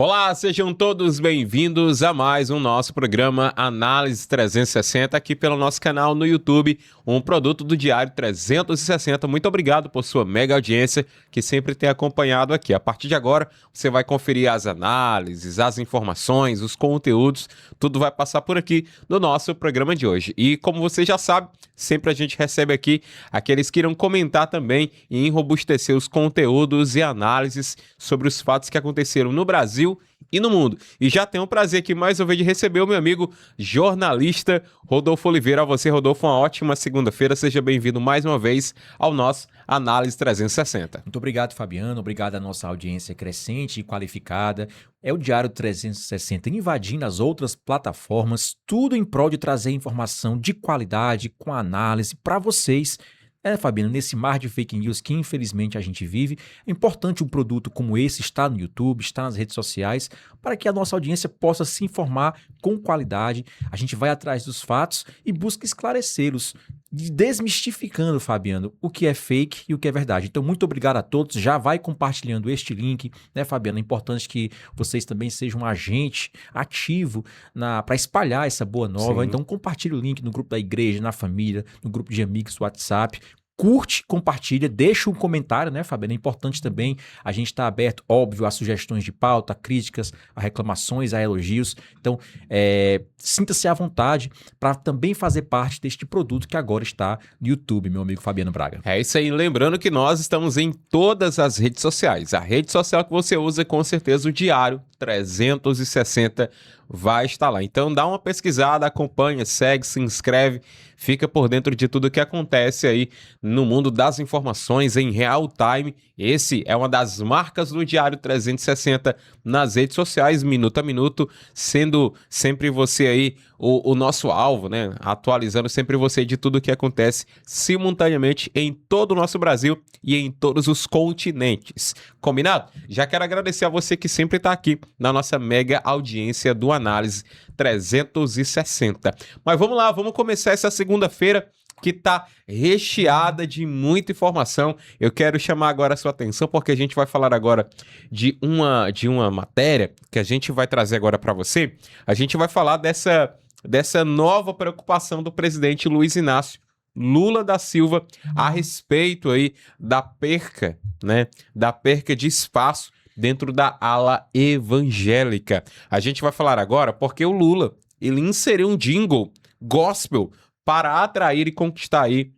Olá, sejam todos bem-vindos a mais um nosso programa Análise 360 aqui pelo nosso canal no YouTube, um produto do Diário 360. Muito obrigado por sua mega audiência que sempre tem acompanhado aqui. A partir de agora, você vai conferir as análises, as informações, os conteúdos, tudo vai passar por aqui no nosso programa de hoje. E como você já sabe, sempre a gente recebe aqui aqueles que irão comentar também e enrobustecer os conteúdos e análises sobre os fatos que aconteceram no Brasil e no mundo. E já tenho o prazer aqui mais uma vez de receber o meu amigo jornalista Rodolfo Oliveira. A você, Rodolfo, uma ótima segunda-feira. Seja bem-vindo mais uma vez ao nosso Análise 360. Muito obrigado, Fabiano. Obrigado à nossa audiência crescente e qualificada. É o Diário 360 invadindo as outras plataformas, tudo em prol de trazer informação de qualidade, com análise para vocês. Fabiano, nesse mar de fake news que infelizmente a gente vive, é importante um produto como esse estar no YouTube, estar nas redes sociais, para que a nossa audiência possa se informar com qualidade. A gente vai atrás dos fatos e busca esclarecê-los, desmistificando, Fabiano, o que é fake e o que é verdade. Então, muito obrigado a todos. Já vai compartilhando este link, né, Fabiano? É importante que vocês também sejam um agente ativo para espalhar essa boa nova. Sim. Então, compartilhe o link no grupo da igreja, na família, no grupo de amigos do WhatsApp. Curte, compartilha, deixa um comentário, né, Fabiano? É importante também, a gente está aberto, óbvio, a sugestões de pauta, a críticas, a reclamações, a elogios. Então, sinta-se à vontade para também fazer parte deste produto que agora está no YouTube, meu amigo Fabiano Braga. É isso aí, lembrando que nós estamos em todas as redes sociais. A rede social que você usa, com certeza, o Diário 360 vai estar lá. Então dá uma pesquisada, acompanha, segue, se inscreve, fica por dentro de tudo que acontece aí no mundo das informações em real time. Esse é uma das marcas do Diário 360 nas redes sociais, minuto a minuto, sendo sempre você aí o nosso alvo, né? Atualizando sempre você de tudo que acontece simultaneamente em todo o nosso Brasil e em todos os continentes. Combinado? Já quero agradecer a você que sempre está aqui na nossa mega audiência do Análise 360. Mas vamos lá, vamos começar essa segunda-feira que está recheada de muita informação. Eu quero chamar agora a sua atenção porque a gente vai falar agora de uma matéria que a gente vai trazer agora para você. A gente vai falar dessa nova preocupação do presidente Luiz Inácio Lula da Silva a respeito aí da perca, né, da perca de espaço dentro da ala evangélica. A gente vai falar agora porque o Lula, ele inseriu um jingle gospel para atrair e conquistar aí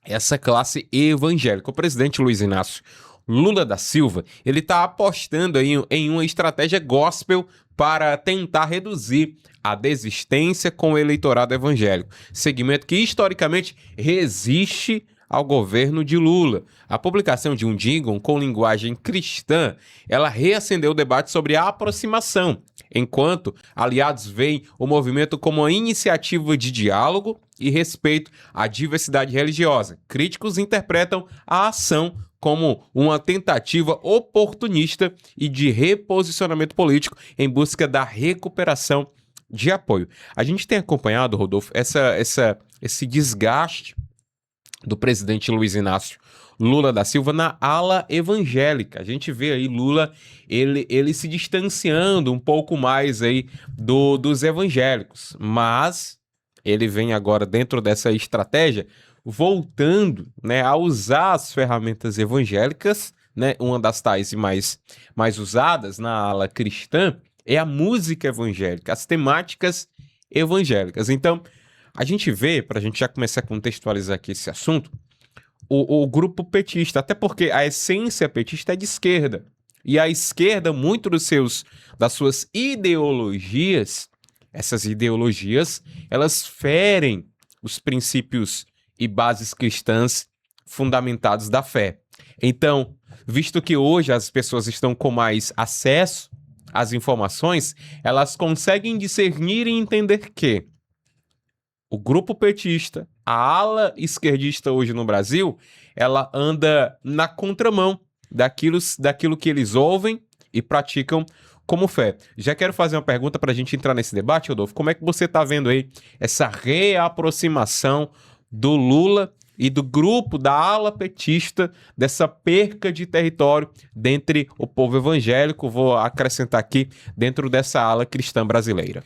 essa classe evangélica. O presidente Luiz Inácio Lula da Silva, ele está apostando aí em uma estratégia gospel para tentar reduzir a desistência com o eleitorado evangélico, segmento que historicamente resiste ao governo de Lula. A publicação de um jingle com linguagem cristã, ela reacendeu o debate sobre a aproximação, enquanto aliados veem o movimento como uma iniciativa de diálogo e respeito à diversidade religiosa. Críticos interpretam a ação como uma tentativa oportunista e de reposicionamento político em busca da recuperação de apoio. A gente tem acompanhado, Rodolfo, esse desgaste do presidente Luiz Inácio Lula da Silva na ala evangélica. A gente vê aí Lula, ele se distanciando um pouco mais aí dos evangélicos, mas ele vem agora dentro dessa estratégia voltando, né, a usar as ferramentas evangélicas, né, uma das tais mais usadas na ala cristã é a música evangélica, as temáticas evangélicas. Então, a gente vê, para a gente já começar a contextualizar aqui esse assunto, o grupo petista, até porque a essência petista é de esquerda. E a esquerda, muito das suas ideologias, essas ideologias, elas ferem os princípios e bases cristãs fundamentados da fé. Então, visto que hoje as pessoas estão com mais acesso às informações, elas conseguem discernir e entender que o grupo petista, a ala esquerdista hoje no Brasil, ela anda na contramão daquilo que eles ouvem e praticam como fé. Já quero fazer uma pergunta para a gente entrar nesse debate, Rodolfo. Como é que você está vendo aí essa reaproximação do Lula e do grupo da ala petista dessa perca de território dentre o povo evangélico, vou acrescentar aqui, dentro dessa ala cristã brasileira.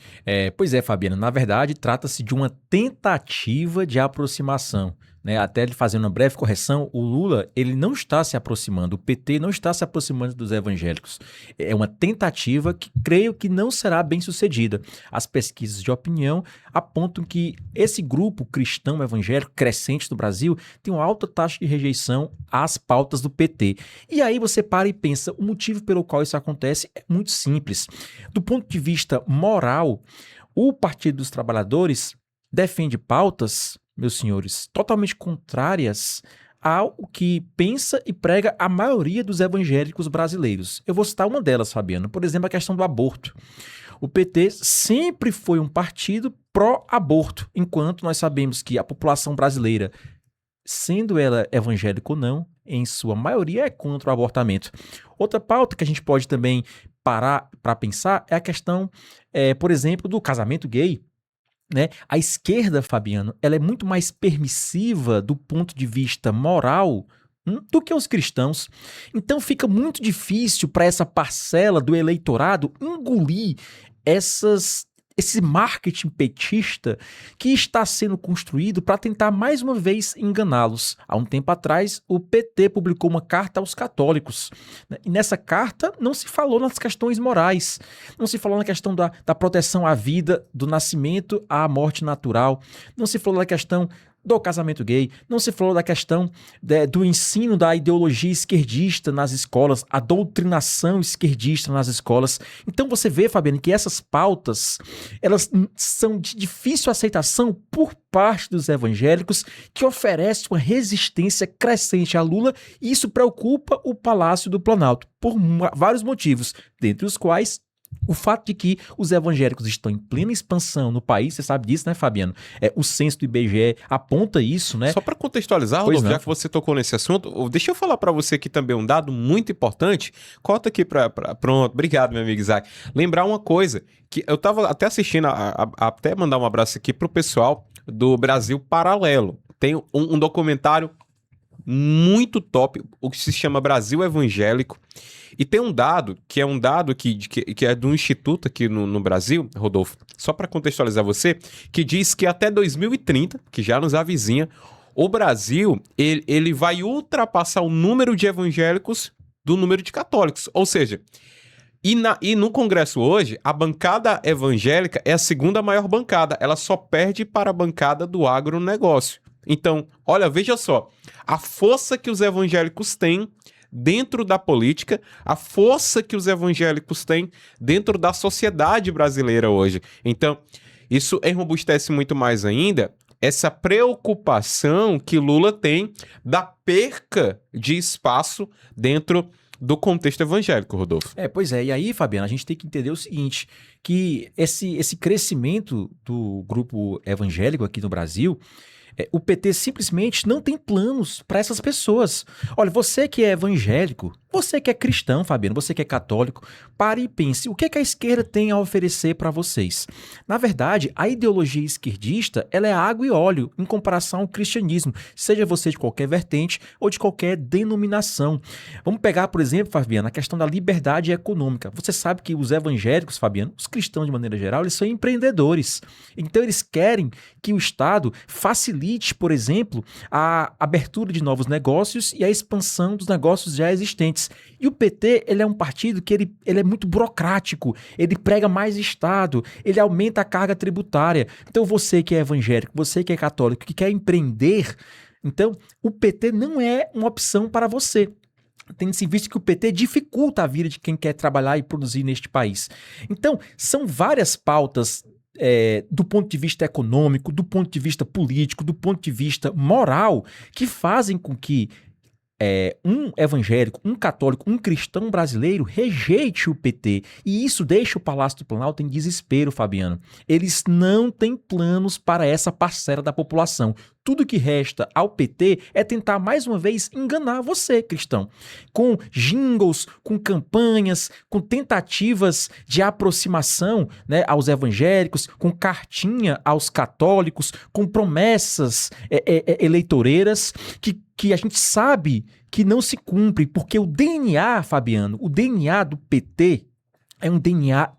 Pois é, Fabiano, na verdade trata-se de uma tentativa de aproximação. Né, até ele fazendo uma breve correção, o Lula ele não está se aproximando, o PT não está se aproximando dos evangélicos. É uma tentativa que creio que não será bem sucedida. As pesquisas de opinião apontam que esse grupo cristão evangélico crescente do Brasil tem uma alta taxa de rejeição às pautas do PT. E aí você para e pensa, o motivo pelo qual isso acontece é muito simples. Do ponto de vista moral, o Partido dos Trabalhadores defende pautas, meus senhores, totalmente contrárias ao que pensa e prega a maioria dos evangélicos brasileiros. Eu vou citar uma delas, Fabiano. Por exemplo, a questão do aborto. O PT sempre foi um partido pró-aborto, enquanto nós sabemos que a população brasileira, sendo ela evangélica ou não, em sua maioria é contra o abortamento. Outra pauta que a gente pode também parar para pensar é a questão, por exemplo, do casamento gay. Né? A esquerda, Fabiano, ela é muito mais permissiva do ponto de vista moral do que os cristãos. Então fica muito difícil para essa parcela do eleitorado engolir esse marketing petista que está sendo construído para tentar mais uma vez enganá-los. Há um tempo atrás, o PT publicou uma carta aos católicos. E nessa carta não se falou nas questões morais, não se falou na questão da proteção à vida, do nascimento à morte natural, não se falou na questão do casamento gay, não se falou da questão do ensino da ideologia esquerdista nas escolas, a doutrinação esquerdista nas escolas. Então você vê, Fabiano, que essas pautas, elas são de difícil aceitação por parte dos evangélicos, que oferece uma resistência crescente a Lula, e isso preocupa o Palácio do Planalto, por vários motivos, dentre os quais o fato de que os evangélicos estão em plena expansão no país, você sabe disso, né, Fabiano? O censo do IBGE aponta isso, né? Só para contextualizar, Rodolfo, já que você tocou nesse assunto, deixa eu falar para você aqui também um dado muito importante. Cota aqui pronto, obrigado, meu amigo Isaac. Lembrar uma coisa, que eu estava até assistindo, até mandar um abraço aqui pro pessoal do Brasil Paralelo. Tem um documentário muito top, o que se chama Brasil Evangélico. E tem um dado, que é do Instituto aqui no Brasil, Rodolfo, só para contextualizar você, que diz que até 2030, que já nos avizinha, o Brasil ele vai ultrapassar o número de evangélicos do número de católicos. Ou seja, e no Congresso hoje, a bancada evangélica é a segunda maior bancada. Ela só perde para a bancada do agronegócio. Então, olha, veja só, a força que os evangélicos têm dentro da política, a força que os evangélicos têm dentro da sociedade brasileira hoje. Então, isso enrobustece muito mais ainda essa preocupação que Lula tem da perca de espaço dentro do contexto evangélico, Rodolfo. Pois é. E aí, Fabiano, a gente tem que entender o seguinte, que esse crescimento do grupo evangélico aqui no Brasil, o PT simplesmente não tem planos para essas pessoas. Olha, você que é evangélico, você que é cristão, Fabiano, você que é católico, pare e pense, o que a esquerda tem a oferecer para vocês? Na verdade, a ideologia esquerdista, ela é água e óleo em comparação ao cristianismo, seja você de qualquer vertente ou de qualquer denominação. Vamos pegar, por exemplo, Fabiano, a questão da liberdade econômica. Você sabe que os evangélicos, Fabiano, os cristãos de maneira geral, eles são empreendedores. Então eles querem que o Estado facilite, por exemplo, a abertura de novos negócios e a expansão dos negócios já existentes. E o PT, ele é um partido que ele é muito burocrático, ele prega mais Estado, ele aumenta a carga tributária. Então você que é evangélico, você que é católico, que quer empreender, então o PT não é uma opção para você. Tendo-se visto que o PT dificulta a vida de quem quer trabalhar e produzir neste país. Então, são várias pautas do ponto de vista econômico, do ponto de vista político, do ponto de vista moral, que fazem com que um evangélico, um católico, um cristão brasileiro rejeite o PT. E isso deixa o Palácio do Planalto em desespero, Fabiano. Eles não têm planos para essa parcela da população. tudo que resta ao PT é tentar mais uma vez enganar você, cristão. Com jingles, com campanhas, com tentativas de aproximação, né, aos evangélicos, com cartinha aos católicos, com promessas eleitoreiras que a gente sabe que não se cumprem, porque o DNA, Fabiano, o DNA do PT é um DNA,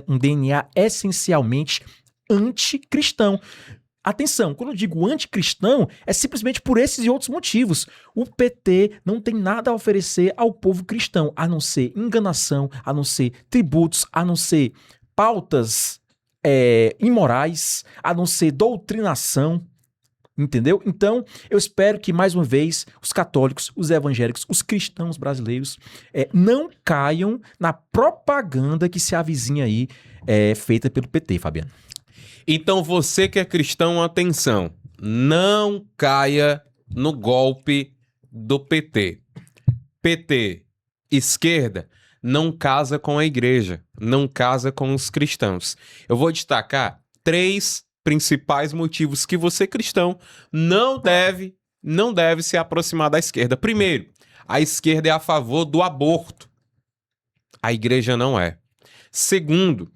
um DNA essencialmente anticristão. Atenção, quando eu digo anticristão, é simplesmente por esses e outros motivos. O PT não tem nada a oferecer ao povo cristão, a não ser enganação, a não ser tributos, a não ser pautas imorais, a não ser doutrinação. Entendeu? Então, eu espero que, mais uma vez, os católicos, os evangélicos, os cristãos brasileiros não caiam na propaganda que se avizinha aí feita pelo PT, Fabiano. Então, você que é cristão, atenção, não caia no golpe do PT. PT, esquerda, não casa com a igreja, não casa com os cristãos. Eu vou destacar 3 principais motivos que você, cristão, não deve se aproximar da esquerda. Primeiro, a esquerda é a favor do aborto. A igreja não é. Segundo,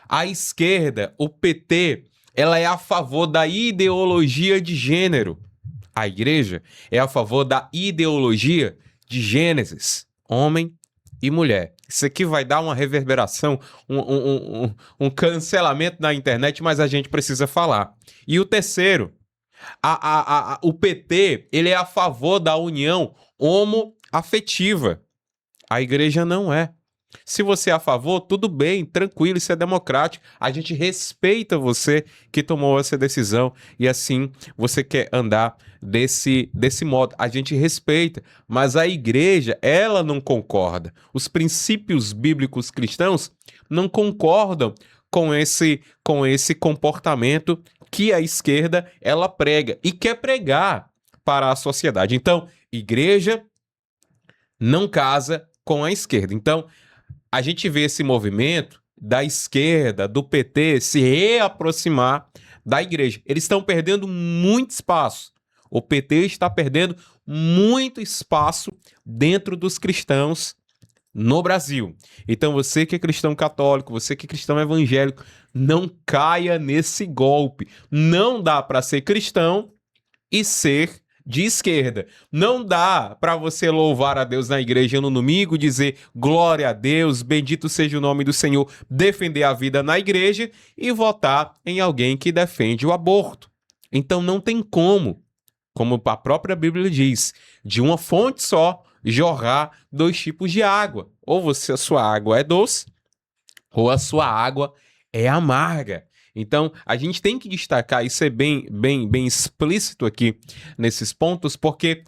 a esquerda, o PT, ela é a favor da ideologia de gênero. A igreja é a favor da ideologia de Gênesis, homem e mulher. Isso aqui vai dar uma reverberação, um cancelamento na internet, mas a gente precisa falar. E o terceiro, o PT, ele é a favor da união homoafetiva. A igreja não é. Se você é a favor, tudo bem, tranquilo, isso é democrático. A gente respeita você que tomou essa decisão e assim você quer andar desse modo. A gente respeita, mas a igreja, ela não concorda. Os princípios bíblicos cristãos não concordam com esse comportamento que a esquerda, ela prega e quer pregar para a sociedade. Então, igreja não casa com a esquerda. Então, a gente vê esse movimento da esquerda, do PT, se reaproximar da igreja. Eles estão perdendo muito espaço. O PT está perdendo muito espaço dentro dos cristãos no Brasil. Então você que é cristão católico, você que é cristão evangélico, não caia nesse golpe. Não dá para ser cristão e ser de esquerda. Não dá para você louvar a Deus na igreja no domingo, dizer glória a Deus, bendito seja o nome do Senhor, defender a vida na igreja e votar em alguém que defende o aborto. Então não tem como a própria Bíblia diz, de uma fonte só jorrar 2 tipos de água. Ou a sua água é doce, ou a sua água é amarga. Então, a gente tem que destacar e ser bem explícito aqui nesses pontos, porque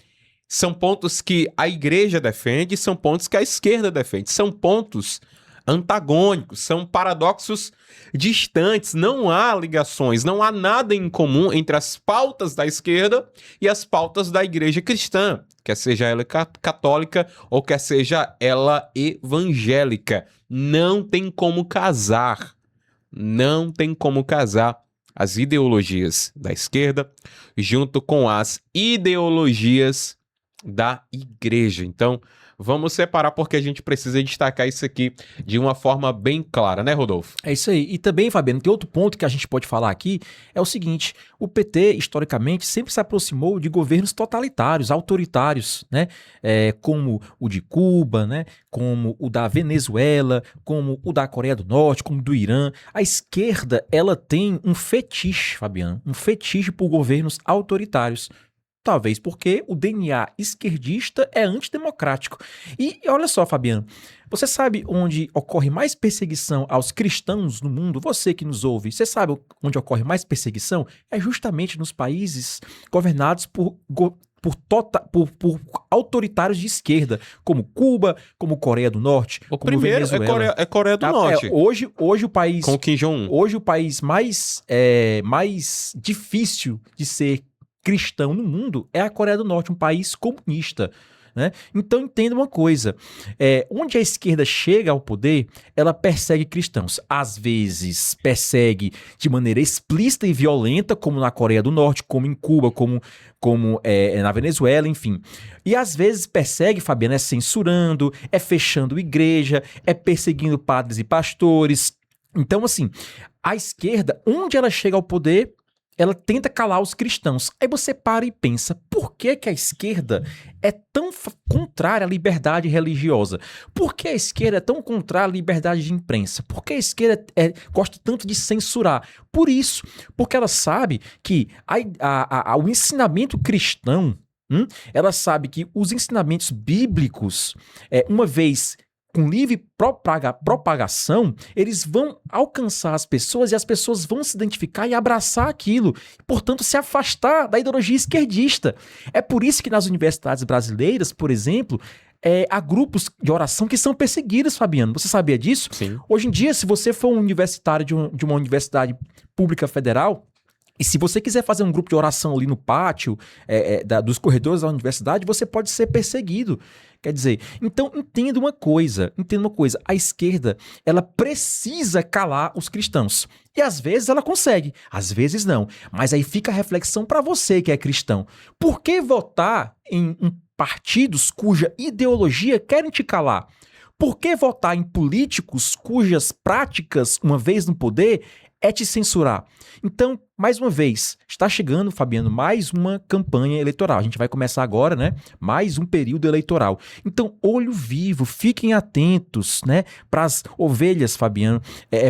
são pontos que a igreja defende, são pontos que a esquerda defende, são pontos antagônicos, são paradoxos distantes, não há ligações, não há nada em comum entre as pautas da esquerda e as pautas da igreja cristã, quer seja ela católica ou quer seja ela evangélica. Não tem como casar. Não tem como casar as ideologias da esquerda junto com as ideologias da igreja. Então, vamos separar porque a gente precisa destacar isso aqui de uma forma bem clara, né, Rodolfo? É isso aí. E também, Fabiano, tem outro ponto que a gente pode falar aqui, é o seguinte, o PT, historicamente, sempre se aproximou de governos totalitários, autoritários, né? Como o de Cuba, né? Como o da Venezuela, como o da Coreia do Norte, como o do Irã. A esquerda, ela tem um fetiche, Fabiano, um fetiche por governos autoritários. Talvez porque o DNA esquerdista é antidemocrático. E olha só, Fabiano, você sabe onde ocorre mais perseguição aos cristãos no mundo? Você que nos ouve, você sabe onde ocorre mais perseguição? É justamente nos países governados por autoritários de esquerda, como Cuba, como Coreia do Norte, O como primeiro Venezuela. é Coreia do Norte, Hoje o país, com Kim Jong-un. hoje o país mais difícil de ser cristão no mundo é a Coreia do Norte, um país comunista, né? Então entenda uma coisa, onde a esquerda chega ao poder, ela persegue cristãos. Às vezes persegue de maneira explícita e violenta, como na Coreia do Norte, como em Cuba, como na Venezuela, enfim. E às vezes persegue, Fabiano, censurando, fechando igreja, perseguindo padres e pastores. Então, assim, a esquerda, onde ela chega ao poder, ela tenta calar os cristãos. Aí você para e pensa, por que que a esquerda é tão contrária à liberdade religiosa? Por que a esquerda é tão contrária à liberdade de imprensa? Por que a esquerda gosta tanto de censurar? Por isso, porque ela sabe que o ensinamento cristão, ela sabe que os ensinamentos bíblicos, uma vez com livre propagação, eles vão alcançar as pessoas e as pessoas vão se identificar e abraçar aquilo, portanto se afastar da ideologia esquerdista. É por isso que nas universidades brasileiras, por exemplo, há grupos de oração que são perseguidos, Fabiano. Você sabia disso? Sim. Hoje em dia, se você for um universitário de uma universidade pública federal, e se você quiser fazer um grupo de oração ali no pátio dos corredores da universidade, você pode ser perseguido. Quer dizer, então entenda uma coisa, a esquerda, ela precisa calar os cristãos. E às vezes ela consegue, às vezes não. Mas aí fica a reflexão para você que é cristão. Por que votar em partidos cuja ideologia querem te calar? Por que votar em políticos cujas práticas, uma vez no poder, te censurar? Então, mais uma vez, está chegando, Fabiano, mais uma campanha eleitoral. A gente vai começar agora, né? Mais um período eleitoral. Então, olho vivo, fiquem atentos, né? Para as ovelhas, Fabiano,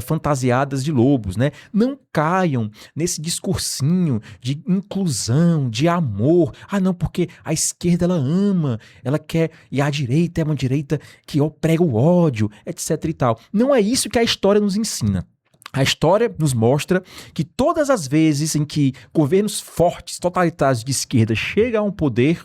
fantasiadas de lobos, né? Não caiam nesse discursinho de inclusão, de amor. Ah, não, porque a esquerda, ela ama, ela quer, e a direita é uma direita que prega o ódio, etc e tal. Não é isso que a história nos ensina. A história nos mostra que todas as vezes em que governos fortes, totalitários de esquerda chegam ao poder,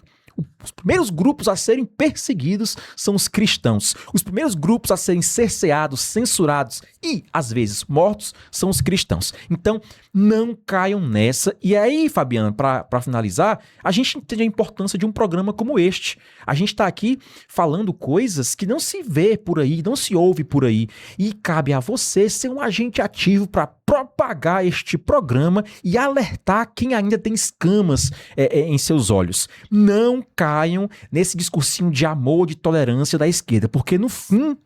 os primeiros grupos a serem perseguidos são os cristãos. Os primeiros grupos a serem cerceados, censurados e, às vezes, mortos são os cristãos. Então, não caiam nessa. E aí, Fabiano, para finalizar, a gente entende a importância de um programa como este. A gente está aqui falando coisas que não se vê por aí, não se ouve por aí. E cabe a você ser um agente ativo para propagar este programa e alertar quem ainda tem escamas em seus olhos. Não caiam nesse discursinho de amor, de tolerância da esquerda, porque no fim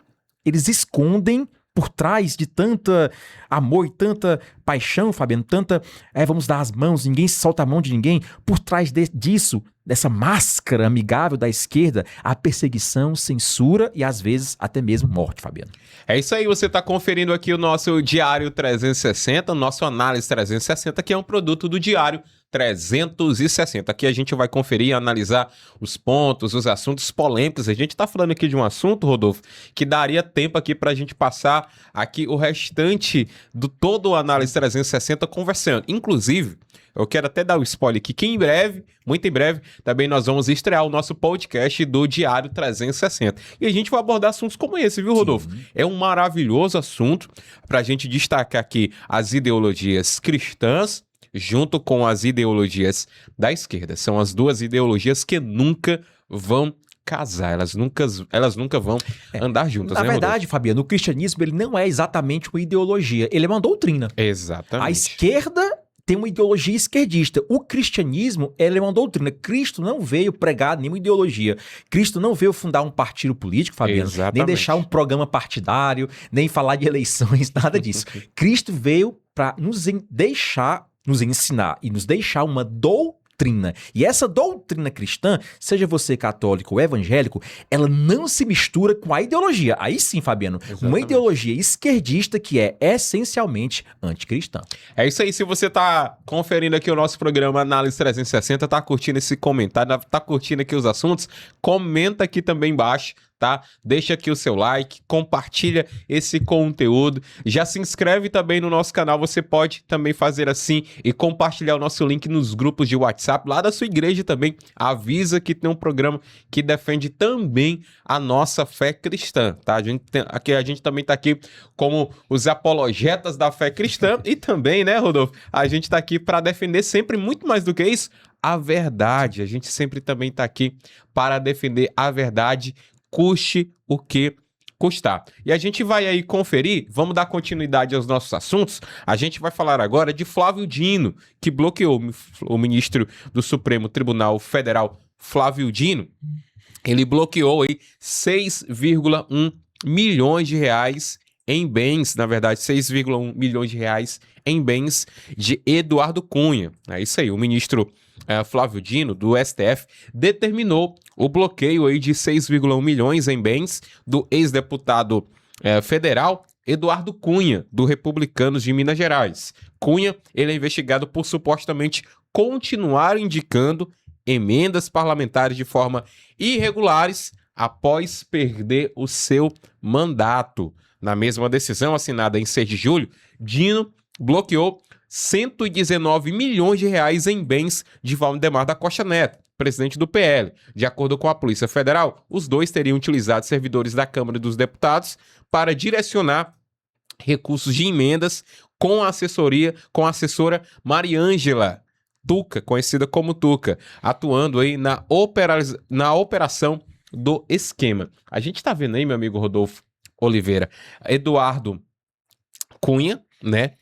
eles escondem por trás de tanta amor e tanta paixão, Fabiano, tanta vamos dar as mãos, ninguém solta a mão de ninguém, por trás disso, dessa máscara amigável da esquerda, a perseguição, censura e às vezes até mesmo morte, Fabiano. É isso aí, você está conferindo aqui o nosso Diário 360, o nosso Análise 360, que é um produto do Diário 360. Aqui a gente vai conferir e analisar os pontos, os assuntos polêmicos. A gente está falando aqui de um assunto, Rodolfo, que daria tempo aqui para a gente passar aqui o restante do todo o Análise 360 conversando. Inclusive, eu quero até dar o spoiler aqui, que em breve, muito em breve, também nós vamos estrear o nosso podcast do Diário 360. E a gente vai abordar assuntos como esse, viu, Rodolfo? Sim. É um maravilhoso assunto para a gente destacar aqui as ideologias cristãs junto com as ideologias da esquerda. São as duas ideologias que nunca vão casar, elas nunca vão andar juntas, Na né, verdade, Rodolfo? Fabiano, o cristianismo ele não é exatamente uma ideologia, ele é uma doutrina. Exatamente. A esquerda tem uma ideologia esquerdista. O cristianismo, ele é uma doutrina. Cristo não veio pregar nenhuma ideologia. Cristo não veio fundar um partido político, Fabiano, Exatamente. nem deixar um programa partidário, nem falar de eleições, nada disso. Cristo veio para nos ensinar e nos deixar uma doutrina. E essa doutrina cristã, seja você católico ou evangélico, ela não se mistura com a ideologia. Aí sim, Fabiano, Exatamente. Uma ideologia esquerdista que é essencialmente anticristã. É isso aí, se você tá conferindo aqui o nosso programa Análise 360, tá curtindo esse comentário, tá curtindo aqui os assuntos, comenta aqui também embaixo, tá? Deixa aqui o seu like, compartilha esse conteúdo, já se inscreve também no nosso canal, você pode também fazer assim e compartilhar o nosso link nos grupos de WhatsApp, lá da sua igreja também, avisa que tem um programa que defende também a nossa fé cristã, tá? A gente também tá aqui como os apologetas da fé cristã e também, né, Rodolfo, a gente tá aqui para defender sempre muito mais do que isso, a verdade. A gente sempre também tá aqui para defender a verdade, custe o que custar. E a gente vai aí conferir, vamos dar continuidade aos nossos assuntos. A gente vai falar agora de Flávio Dino, que bloqueou o ministro do Supremo Tribunal Federal, Flávio Dino. Ele bloqueou aí 6,1 milhões de reais em bens, na verdade, 6,1 milhões de reais em bens de Eduardo Cunha. É isso aí, o ministro Flávio Dino, do STF, determinou o bloqueio aí de 6,1 milhões em bens do ex-deputado federal Eduardo Cunha, do Republicanos de Minas Gerais. Cunha, ele é investigado por supostamente continuar indicando emendas parlamentares de forma irregulares após perder o seu mandato. Na mesma decisão assinada em 6 de julho, Dino bloqueou 119 milhões de reais em bens de Valdemar da Costa Neto, presidente do PL. De acordo com a Polícia Federal, os dois teriam utilizado servidores da Câmara dos Deputados para direcionar recursos de emendas com a assessora Mariângela Tuca, conhecida como Tuca, atuando aí na operação do esquema. A gente tá vendo aí, meu amigo Rodolfo Oliveira, Eduardo Cunha, né,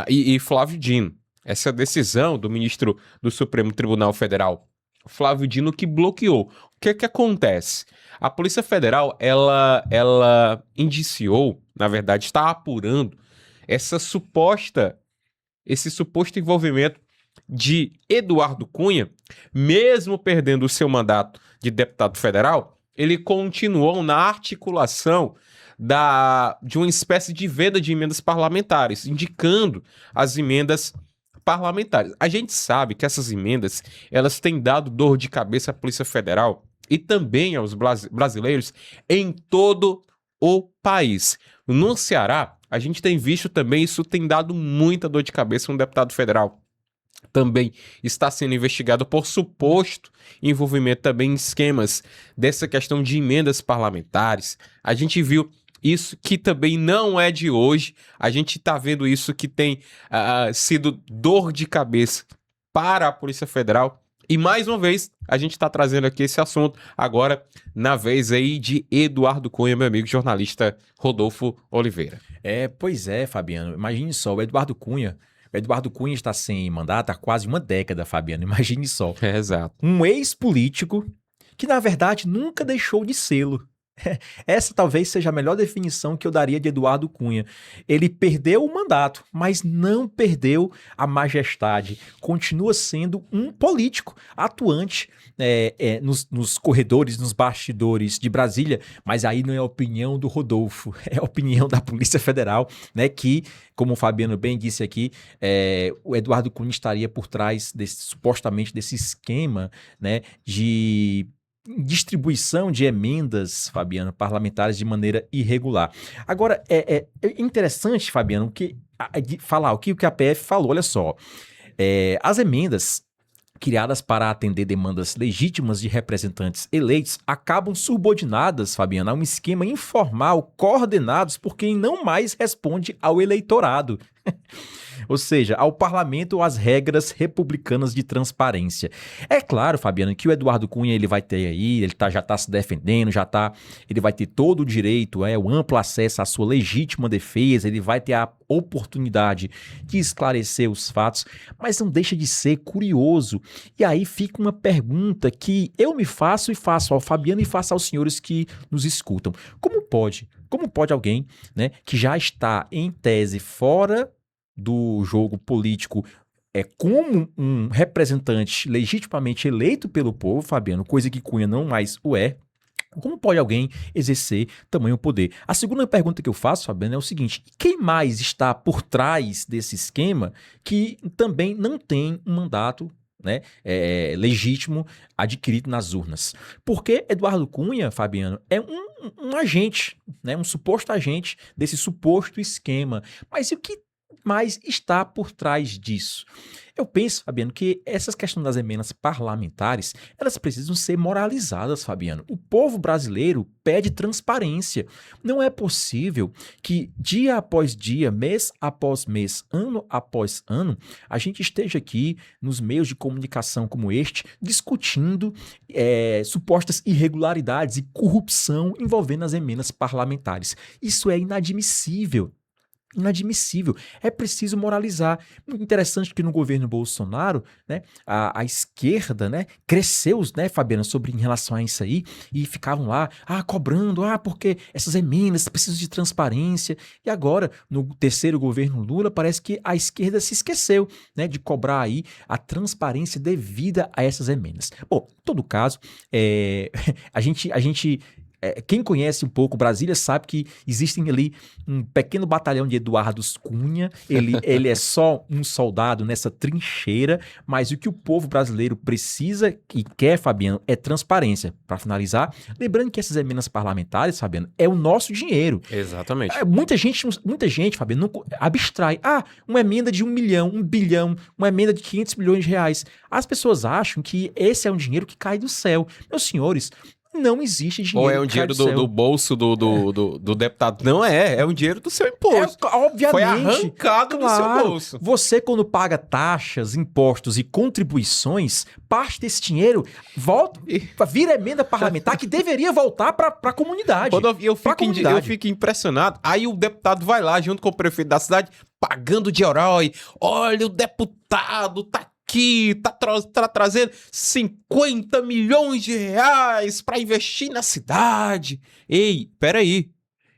e Flávio Dino. Essa decisão do ministro do Supremo Tribunal Federal, Flávio Dino, que bloqueou. O que acontece? A Polícia Federal, ela indiciou, na verdade, está apurando esse suposto envolvimento de Eduardo Cunha, mesmo perdendo o seu mandato de deputado federal, ele continuou na articulação de uma espécie de venda de emendas parlamentares, indicando as emendas parlamentares. A gente sabe que essas emendas, elas têm dado dor de cabeça à Polícia Federal e também aos brasileiros em todo o país. No Ceará, a gente tem visto também, isso tem dado muita dor de cabeça a um deputado federal. Também está sendo investigado por suposto envolvimento também em esquemas dessa questão de emendas parlamentares. A gente viu isso que também não é de hoje. A gente está vendo isso que tem sido dor de cabeça para a Polícia Federal. E mais uma vez, a gente está trazendo aqui esse assunto agora na vez aí de Eduardo Cunha, meu amigo jornalista Rodolfo Oliveira. Pois é, Fabiano. Imagine só, o Eduardo Cunha está sem mandato há quase uma década, Fabiano. Imagine só. Exato. Um ex-político que, na verdade, nunca deixou de sê-lo. Essa talvez seja a melhor definição que eu daria de Eduardo Cunha. Ele perdeu o mandato, mas não perdeu a majestade. Continua sendo um político atuante nos corredores, nos bastidores de Brasília, mas aí não é a opinião do Rodolfo, é a opinião da Polícia Federal, né, que, como o Fabiano bem disse aqui, o Eduardo Cunha estaria por trás supostamente desse esquema, né, de distribuição de emendas, Fabiano, parlamentares de maneira irregular. Agora, é interessante, Fabiano, falar o que a PF falou. Olha só, as emendas criadas para atender demandas legítimas de representantes eleitos acabam subordinadas, Fabiano, a um esquema informal coordenados por quem não mais responde ao eleitorado. Ou seja, ao parlamento ou às regras republicanas de transparência. É claro, Fabiano, que o Eduardo Cunha ele vai ter aí, já está se defendendo, ele vai ter todo o direito, o amplo acesso à sua legítima defesa, ele vai ter a oportunidade de esclarecer os fatos, mas não deixa de ser curioso. E aí fica uma pergunta que eu me faço e faço ao Fabiano e faço aos senhores que nos escutam. Como pode alguém, né, que já está em tese fora do jogo político como um representante legitimamente eleito pelo povo, Fabiano, coisa que Cunha não mais o é, como pode alguém exercer tamanho poder? A segunda pergunta que eu faço, Fabiano, é o seguinte: quem mais está por trás desse esquema que também não tem um mandato né, legítimo adquirido nas urnas. Porque Eduardo Cunha, Fabiano, é um agente, né, um suposto agente desse suposto esquema. Mas e o que mais está por trás disso? Eu penso, Fabiano, que essas questões das emendas parlamentares, elas precisam ser moralizadas, Fabiano. O povo brasileiro pede transparência. Não é possível que dia após dia, mês após mês, ano após ano, a gente esteja aqui nos meios de comunicação como este, discutindo supostas irregularidades e corrupção envolvendo as emendas parlamentares. Isso é inadmissível. Inadmissível. É preciso moralizar. Muito interessante que no governo Bolsonaro, né, a esquerda, né, cresceu, né, Fabiana, em relação a isso aí, e ficavam lá, cobrando, porque essas emendas precisam de transparência. E agora, no terceiro governo Lula, parece que a esquerda se esqueceu, né, de cobrar aí a transparência devida a essas emendas. Bom, em todo caso, a gente quem conhece um pouco Brasília sabe que existem ali um pequeno batalhão de Eduardos Cunha, ele é só um soldado nessa trincheira, mas o que o povo brasileiro precisa e quer, Fabiano, é transparência. Para finalizar, lembrando que essas emendas parlamentares, Fabiano, é o nosso dinheiro. Exatamente. Muita gente, Fabiano, não abstrai. Uma emenda de 1 milhão, 1 bilhão, uma emenda de 500 milhões de reais. As pessoas acham que esse é um dinheiro que cai do céu. Meus senhores, não existe dinheiro. Ou é um dinheiro do bolso do deputado. Não é um dinheiro do seu imposto. Obviamente. Foi arrancado do seu bolso. Você, quando paga taxas, impostos e contribuições, parte desse dinheiro vira emenda parlamentar que deveria voltar para a comunidade. Eu fico impressionado. Aí o deputado vai lá, junto com o prefeito da cidade, pagando de herói. Olha, o deputado tá aqui, tá trazendo 50 milhões de reais para investir na cidade. Ei, peraí.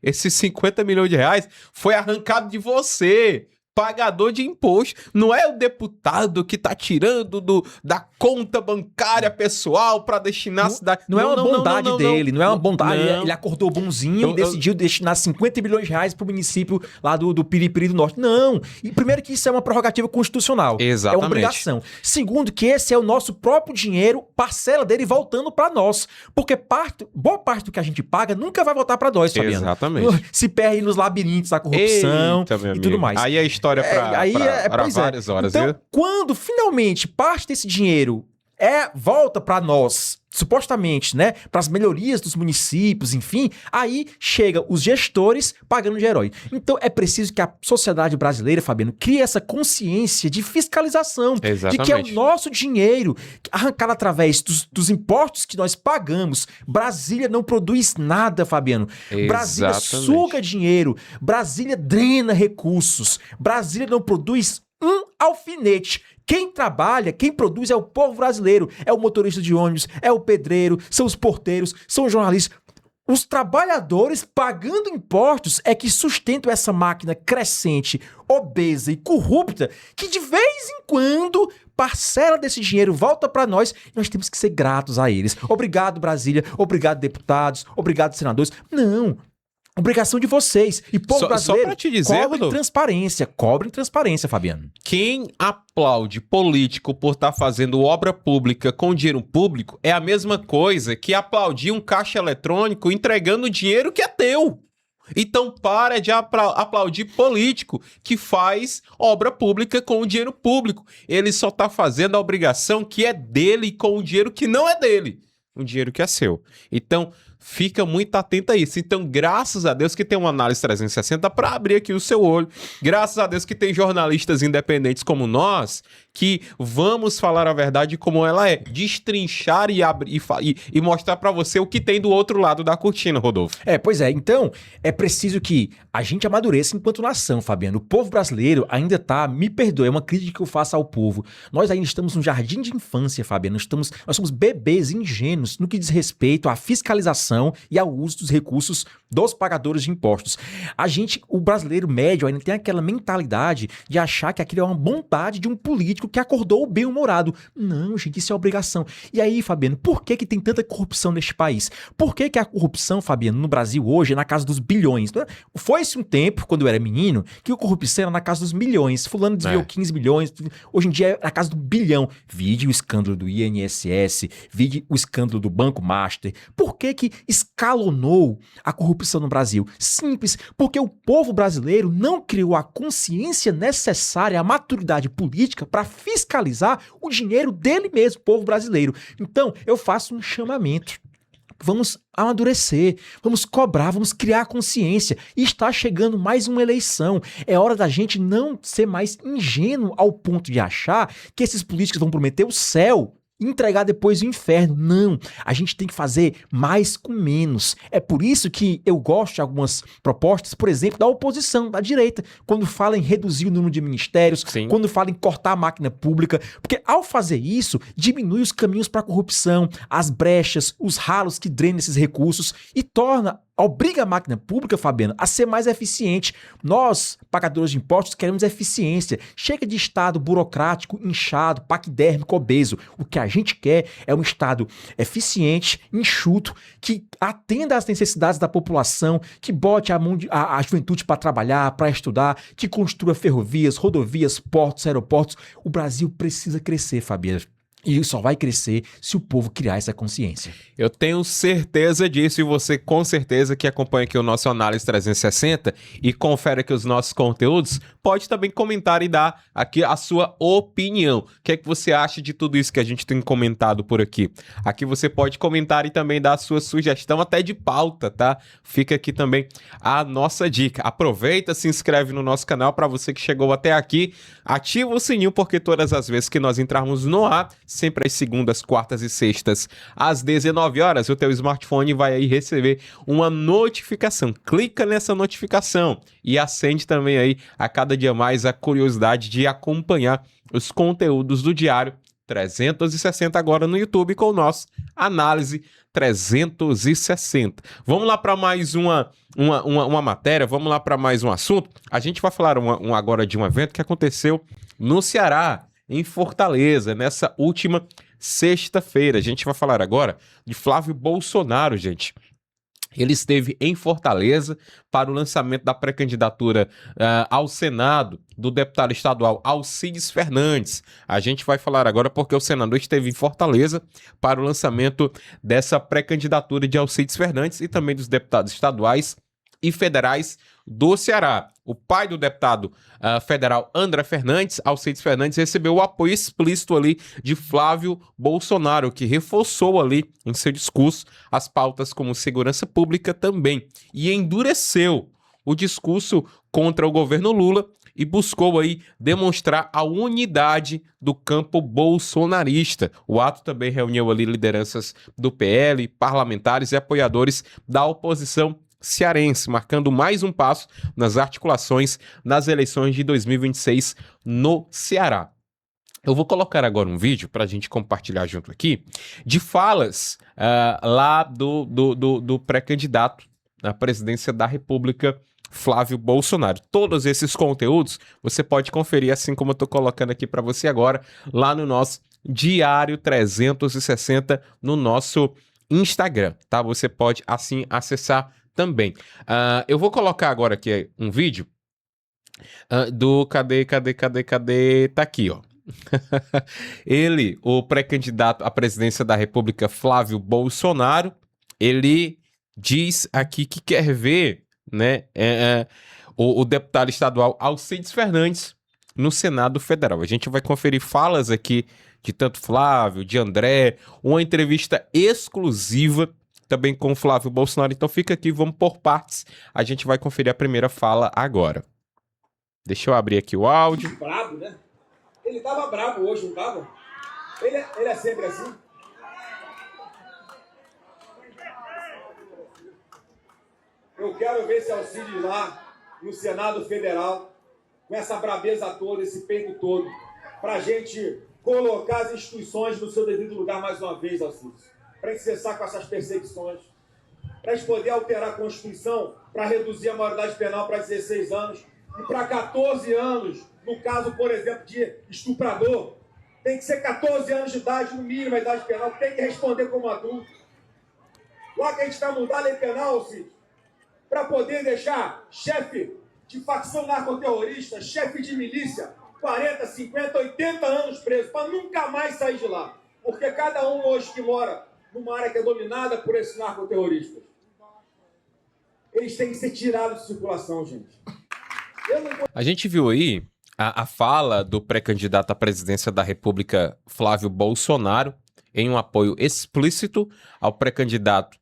Esses 50 milhões de reais foi arrancado de você, pagador de imposto. Não é o deputado que tá tirando da conta bancária pessoal para destinar à cidade. Não é uma bondade dele, não é uma bondade. Ele acordou bonzinho e decidiu destinar 50 milhões de reais pro município lá do Piripiri do Norte. Não. E primeiro que isso é uma prerrogativa constitucional. Exatamente. É uma obrigação. Segundo que esse é o nosso próprio dinheiro, parcela dele voltando para nós. Porque boa parte do que a gente paga nunca vai voltar para nós, Fabiano. Exatamente. Se perde nos labirintos da corrupção. Eita, e tudo mais. Aí a história para várias horas. Então, viu? quando finalmente parte desse dinheiro volta para nós, supostamente, né, para as melhorias dos municípios, enfim, aí chega os gestores pagando de herói. Então é preciso que a sociedade brasileira, Fabiano, crie essa consciência de fiscalização, Exatamente. de que é o nosso dinheiro arrancado através dos impostos que nós pagamos. Brasília não produz nada, Fabiano. Exatamente. Brasília suga dinheiro, Brasília drena recursos, Brasília não produz um alfinete. Quem trabalha, quem produz é o povo brasileiro. É o motorista de ônibus, é o pedreiro, são os porteiros, são os jornalistas. Os trabalhadores pagando impostos é que sustentam essa máquina crescente, obesa e corrupta que de vez em quando parcela desse dinheiro volta para nós e nós temos que ser gratos a eles. Obrigado, Brasília. Obrigado, deputados. Obrigado, senadores. Não. Obrigação de vocês. E povo brasileiro, só pra te dizer, cobrem transparência, Fabiano. Quem aplaude político por estar fazendo obra pública com dinheiro público é a mesma coisa que aplaudir um caixa eletrônico entregando dinheiro que é teu. Então para de aplaudir político que faz obra pública com o dinheiro público. Ele só tá fazendo a obrigação que é dele com o dinheiro que não é dele. Um dinheiro que é seu. Então, fica muito atento a isso. Então, graças a Deus que tem uma análise 360 para abrir aqui o seu olho. Graças a Deus que tem jornalistas independentes como nós, que vamos falar a verdade como ela é. Destrinchar e mostrar para você o que tem do outro lado da cortina, Rodolfo. Pois é. Então, é preciso que a gente amadureça enquanto nação, Fabiano. O povo brasileiro ainda tá, me perdoe, é uma crítica que eu faço ao povo. Nós ainda estamos no jardim de infância, Fabiano. Nós somos bebês ingênuos no que diz respeito à fiscalização corrupção e ao uso dos recursos dos pagadores de impostos. O brasileiro médio ainda tem aquela mentalidade de achar que aquilo é uma bondade de um político que acordou bem-humorado. Não, gente, isso é obrigação. E aí, Fabiano, por que tem tanta corrupção neste país? Por que a corrupção, Fabiano, no Brasil hoje é na casa dos bilhões? Foi-se um tempo, quando eu era menino, que a corrupção era na casa dos milhões. Fulano desviou 15 milhões, hoje em dia é na casa do bilhão. Vide o escândalo do INSS, vide o escândalo do Banco Master. Por que escalonou a corrupção no Brasil? Simples, porque o povo brasileiro não criou a consciência necessária, a maturidade política para fiscalizar o dinheiro dele mesmo, o povo brasileiro. Então, eu faço um chamamento. Vamos amadurecer, vamos cobrar, vamos criar consciência. E está chegando mais uma eleição. É hora da gente não ser mais ingênuo ao ponto de achar que esses políticos vão prometer o céu e entregar depois o inferno. Não, a gente tem que fazer mais com menos. É por isso que eu gosto de algumas propostas, por exemplo, da oposição, da direita, quando fala em reduzir o número de ministérios, quando fala em cortar a máquina pública, porque ao fazer isso, diminui os caminhos para a corrupção, as brechas, os ralos que drenam esses recursos e obriga a máquina pública, Fabiano, a ser mais eficiente. Nós, pagadores de impostos, queremos eficiência. Chega de Estado burocrático, inchado, paquidérmico, obeso. O que a gente quer é um Estado eficiente, enxuto, que atenda às necessidades da população, que bote a juventude para trabalhar, para estudar, que construa ferrovias, rodovias, portos, aeroportos. O Brasil precisa crescer, Fabiano. E só vai crescer se o povo criar essa consciência. Eu tenho certeza disso e você com certeza que acompanha aqui o nosso Análise 360 e confere aqui os nossos conteúdos, pode também comentar e dar aqui a sua opinião. O que é que você acha de tudo isso que a gente tem comentado por aqui? Aqui você pode comentar e também dar a sua sugestão até de pauta, tá? Fica aqui também a nossa dica. Aproveita, se inscreve no nosso canal para você que chegou até aqui, ativa o sininho porque todas as vezes que nós entrarmos no ar, sempre às segundas, quartas e sextas, às 19 horas, o teu smartphone vai aí receber uma notificação. Clica nessa notificação e acende também aí a cada dia mais a curiosidade de acompanhar os conteúdos do Diário 360 agora no YouTube com o nosso Análise 360. Vamos lá para mais uma matéria, vamos lá para mais um assunto. A gente vai falar agora de um evento que aconteceu no Ceará, em Fortaleza, nessa última sexta-feira. A gente vai falar agora de Flávio Bolsonaro, gente. Ele esteve em Fortaleza para o lançamento da pré-candidatura ao Senado do deputado estadual Alcides Fernandes. A gente vai falar agora porque o senador esteve em Fortaleza para o lançamento dessa pré-candidatura de Alcides Fernandes e também dos deputados estaduais e federais do Ceará. O pai do deputado federal André Fernandes, Alcides Fernandes, recebeu o apoio explícito ali de Flávio Bolsonaro, que reforçou ali em seu discurso as pautas como segurança pública também e endureceu o discurso contra o governo Lula e buscou aí demonstrar a unidade do campo bolsonarista. O ato também reuniu ali lideranças do PL, parlamentares e apoiadores da oposição cearense, marcando mais um passo nas articulações nas eleições de 2026 no Ceará. Eu vou colocar agora um vídeo para a gente compartilhar junto aqui de falas lá do pré-candidato à presidência da República, Flávio Bolsonaro. Todos esses conteúdos você pode conferir, assim como eu estou colocando aqui para você agora, lá no nosso Diário 360, no nosso Instagram, tá? Você pode, assim, acessar também. Eu vou colocar agora aqui um vídeo do... Cadê? Tá aqui, ó. Ele, o pré-candidato à presidência da República, Flávio Bolsonaro, ele diz aqui que quer ver, né, o deputado estadual Alcides Fernandes no Senado Federal. A gente vai conferir falas aqui de tanto Flávio, de André, uma entrevista exclusiva também com o Flávio Bolsonaro. Então fica aqui, vamos por partes. A gente vai conferir a primeira fala agora. Deixa eu abrir aqui o áudio. Brabo, né? Ele tava brabo hoje, não tava? Ele é sempre assim? Eu quero ver esse Alcides lá no Senado Federal, com essa brabeza toda, esse peito todo, pra gente colocar as instituições no seu devido lugar mais uma vez, Alcides. Para gente cessar com essas perseguições. para a gente poder alterar a Constituição para reduzir a maioridade penal para 16 anos e para 14 anos, no caso, por exemplo, de estuprador. Tem que ser 14 anos de idade, no mínimo, a idade penal, tem que responder como adulto. Lá que a gente vai mudar a lei penal, Cid, para poder deixar chefe de facção narcoterrorista, chefe de milícia, 40, 50, 80 anos preso, para nunca mais sair de lá. Porque cada um hoje que mora numa área que é dominada por esses narcoterroristas, eles têm que ser tirados de circulação, gente. A gente viu aí a fala do pré-candidato à presidência da República, Flávio Bolsonaro, em um apoio explícito ao pré-candidato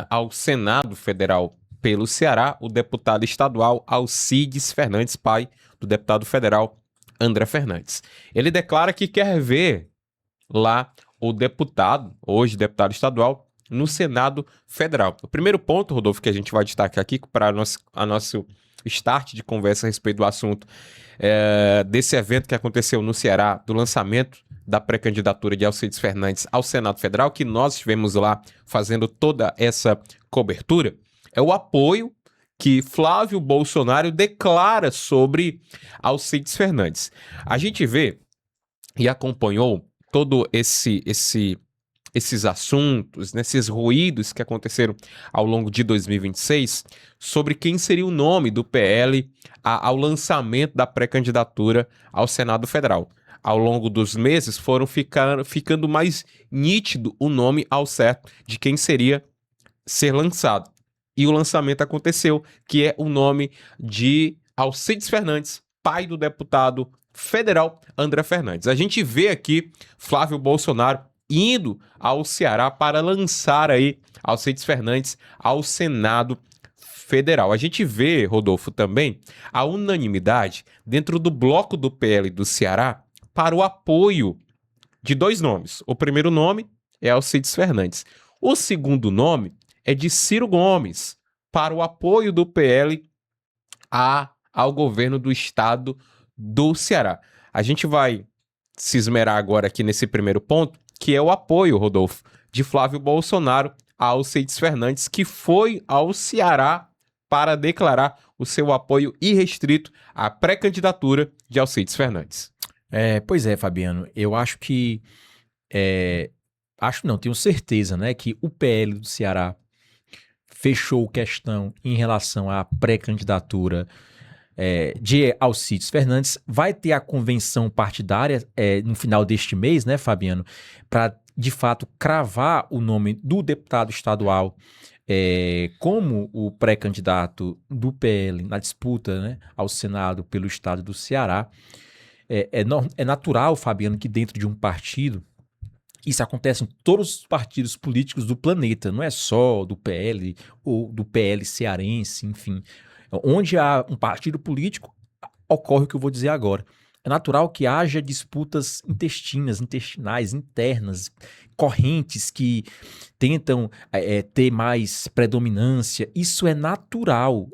ao Senado Federal pelo Ceará, o deputado estadual Alcides Fernandes, pai do deputado federal André Fernandes. Ele declara que quer ver lá o deputado, hoje deputado estadual, no Senado Federal. O primeiro ponto, Rodolfo, que a gente vai destacar aqui para nosso start de conversa a respeito do assunto desse evento que aconteceu no Ceará, do lançamento da pré-candidatura de Alcides Fernandes ao Senado Federal, que nós estivemos lá fazendo toda essa cobertura, é o apoio que Flávio Bolsonaro declara sobre Alcides Fernandes. A gente vê e acompanhou todo esses assuntos, esses ruídos que aconteceram ao longo de 2026 sobre quem seria o nome do PL ao lançamento da pré-candidatura ao Senado Federal. Ao longo dos meses foram ficando mais nítido o nome ao certo de quem seria ser lançado. E o lançamento aconteceu, que é o nome de Alcides Fernandes, pai do deputado federal André Fernandes. A gente vê aqui Flávio Bolsonaro indo ao Ceará para lançar aí Alcides Fernandes ao Senado Federal. A gente vê, Rodolfo, também a unanimidade dentro do bloco do PL do Ceará para o apoio de dois nomes. O primeiro nome é Alcides Fernandes. O segundo nome é de Ciro Gomes, para o apoio do PL ao governo do estado do Ceará. A gente vai se esmerar agora aqui nesse primeiro ponto, que é o apoio, Rodolfo, de Flávio Bolsonaro a Alcides Fernandes, que foi ao Ceará para declarar o seu apoio irrestrito à pré-candidatura de Alcides Fernandes. Pois é, Fabiano, eu acho que... tenho certeza, né, que o PL do Ceará fechou questão em relação à pré-candidatura de Alcides Fernandes. Vai ter a convenção partidária no final deste mês, né, Fabiano, para, de fato, cravar o nome do deputado estadual como o pré-candidato do PL na disputa, né, ao Senado pelo estado do Ceará. É natural, Fabiano, que dentro de um partido, isso acontece em todos os partidos políticos do planeta, não é só do PL ou do PL cearense, enfim. Onde há um partido político, ocorre o que eu vou dizer agora. É natural que haja disputas intestinais, internas, correntes que tentam ter mais predominância. Isso é natural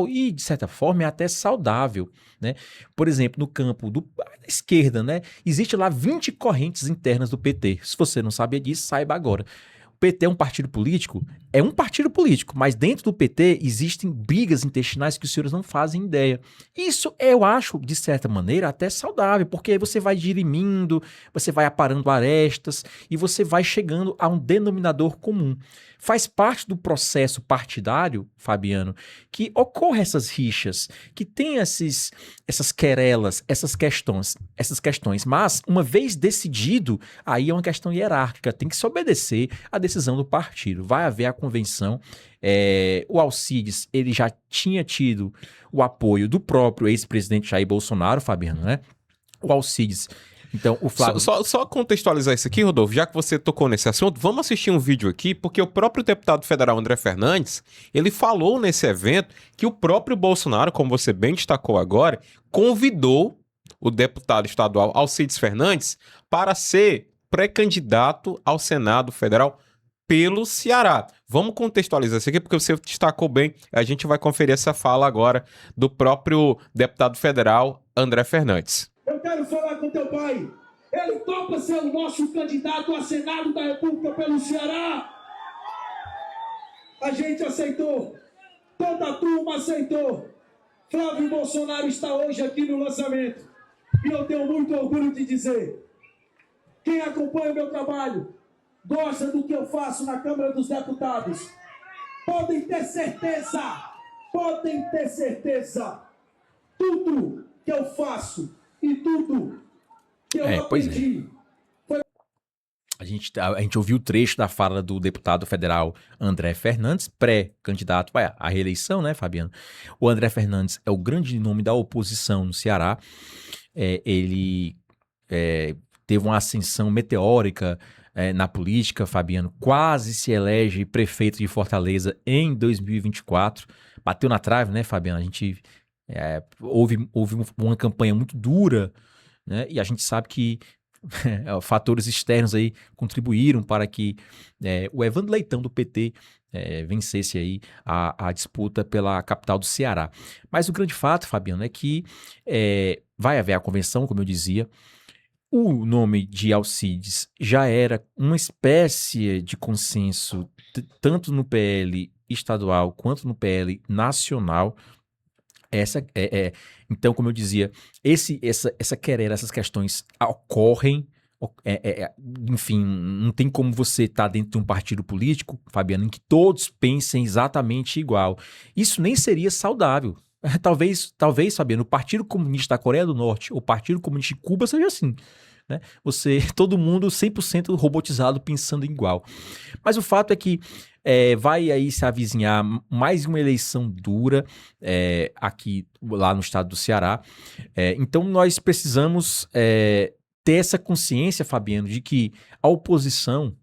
e, de certa forma, é até saudável, né? Por exemplo, no campo da esquerda, né, existe lá 20 correntes internas do PT. Se você não sabia disso, saiba agora. O PT é um partido político? É um partido político, mas dentro do PT existem brigas intestinais que os senhores não fazem ideia. Isso eu acho, de certa maneira, até saudável, porque aí você vai dirimindo, você vai aparando arestas e você vai chegando a um denominador comum. Faz parte do processo partidário, Fabiano, que ocorrem essas rixas, que tem essas querelas, essas questões. Mas, uma vez decidido, aí é uma questão hierárquica, tem que se obedecer à decisão do partido. Vai haver a convenção. O Alcides, ele já tinha tido o apoio do próprio ex-presidente Jair Bolsonaro, Fabiano, né? O Alcides... Então, o Flávio... Só contextualizar isso aqui, Rodolfo, já que você tocou nesse assunto, vamos assistir um vídeo aqui, porque o próprio deputado federal André Fernandes, ele falou nesse evento que o próprio Bolsonaro, como você bem destacou agora, convidou o deputado estadual Alcides Fernandes para ser pré-candidato ao Senado Federal pelo Ceará. Vamos contextualizar isso aqui, porque você destacou bem, a gente vai conferir essa fala agora do próprio deputado federal André Fernandes. Eu quero falar com teu pai. Ele topa ser o nosso candidato a Senado da República pelo Ceará. A gente aceitou. Toda a turma aceitou. Flávio Bolsonaro está hoje aqui no lançamento. E eu tenho muito orgulho de dizer, quem acompanha o meu trabalho, gosta do que eu faço na Câmara dos Deputados, podem ter certeza, tudo que eu faço e tudo que eu aprendi. A gente ouviu o trecho da fala do deputado federal André Fernandes, pré-candidato à reeleição, né, Fabiano? O André Fernandes é o grande nome da oposição no Ceará. Ele teve uma ascensão meteórica na política, Fabiano. Quase se elege prefeito de Fortaleza em 2024. Bateu na trave, né, Fabiano? A gente houve uma campanha muito dura, né? E a gente sabe que fatores externos aí contribuíram para que o Evandro Leitão do PT vencesse aí a disputa pela capital do Ceará. Mas o grande fato, Fabiano, é que vai haver a convenção, como eu dizia. O nome de Alcides já era uma espécie de consenso tanto no PL estadual quanto no PL nacional. Então, como eu dizia, essa querela, essas questões ocorrem, enfim, não tem como você estar dentro de um partido político, Fabiano, em que todos pensem exatamente igual. Isso nem seria saudável. Talvez, Fabiano, o Partido Comunista da Coreia do Norte ou o Partido Comunista de Cuba seja assim, né? Todo mundo 100% robotizado pensando igual. Mas o fato é que vai aí se avizinhar mais uma eleição dura aqui lá no estado do Ceará. Então nós precisamos ter essa consciência, Fabiano, de que a oposição,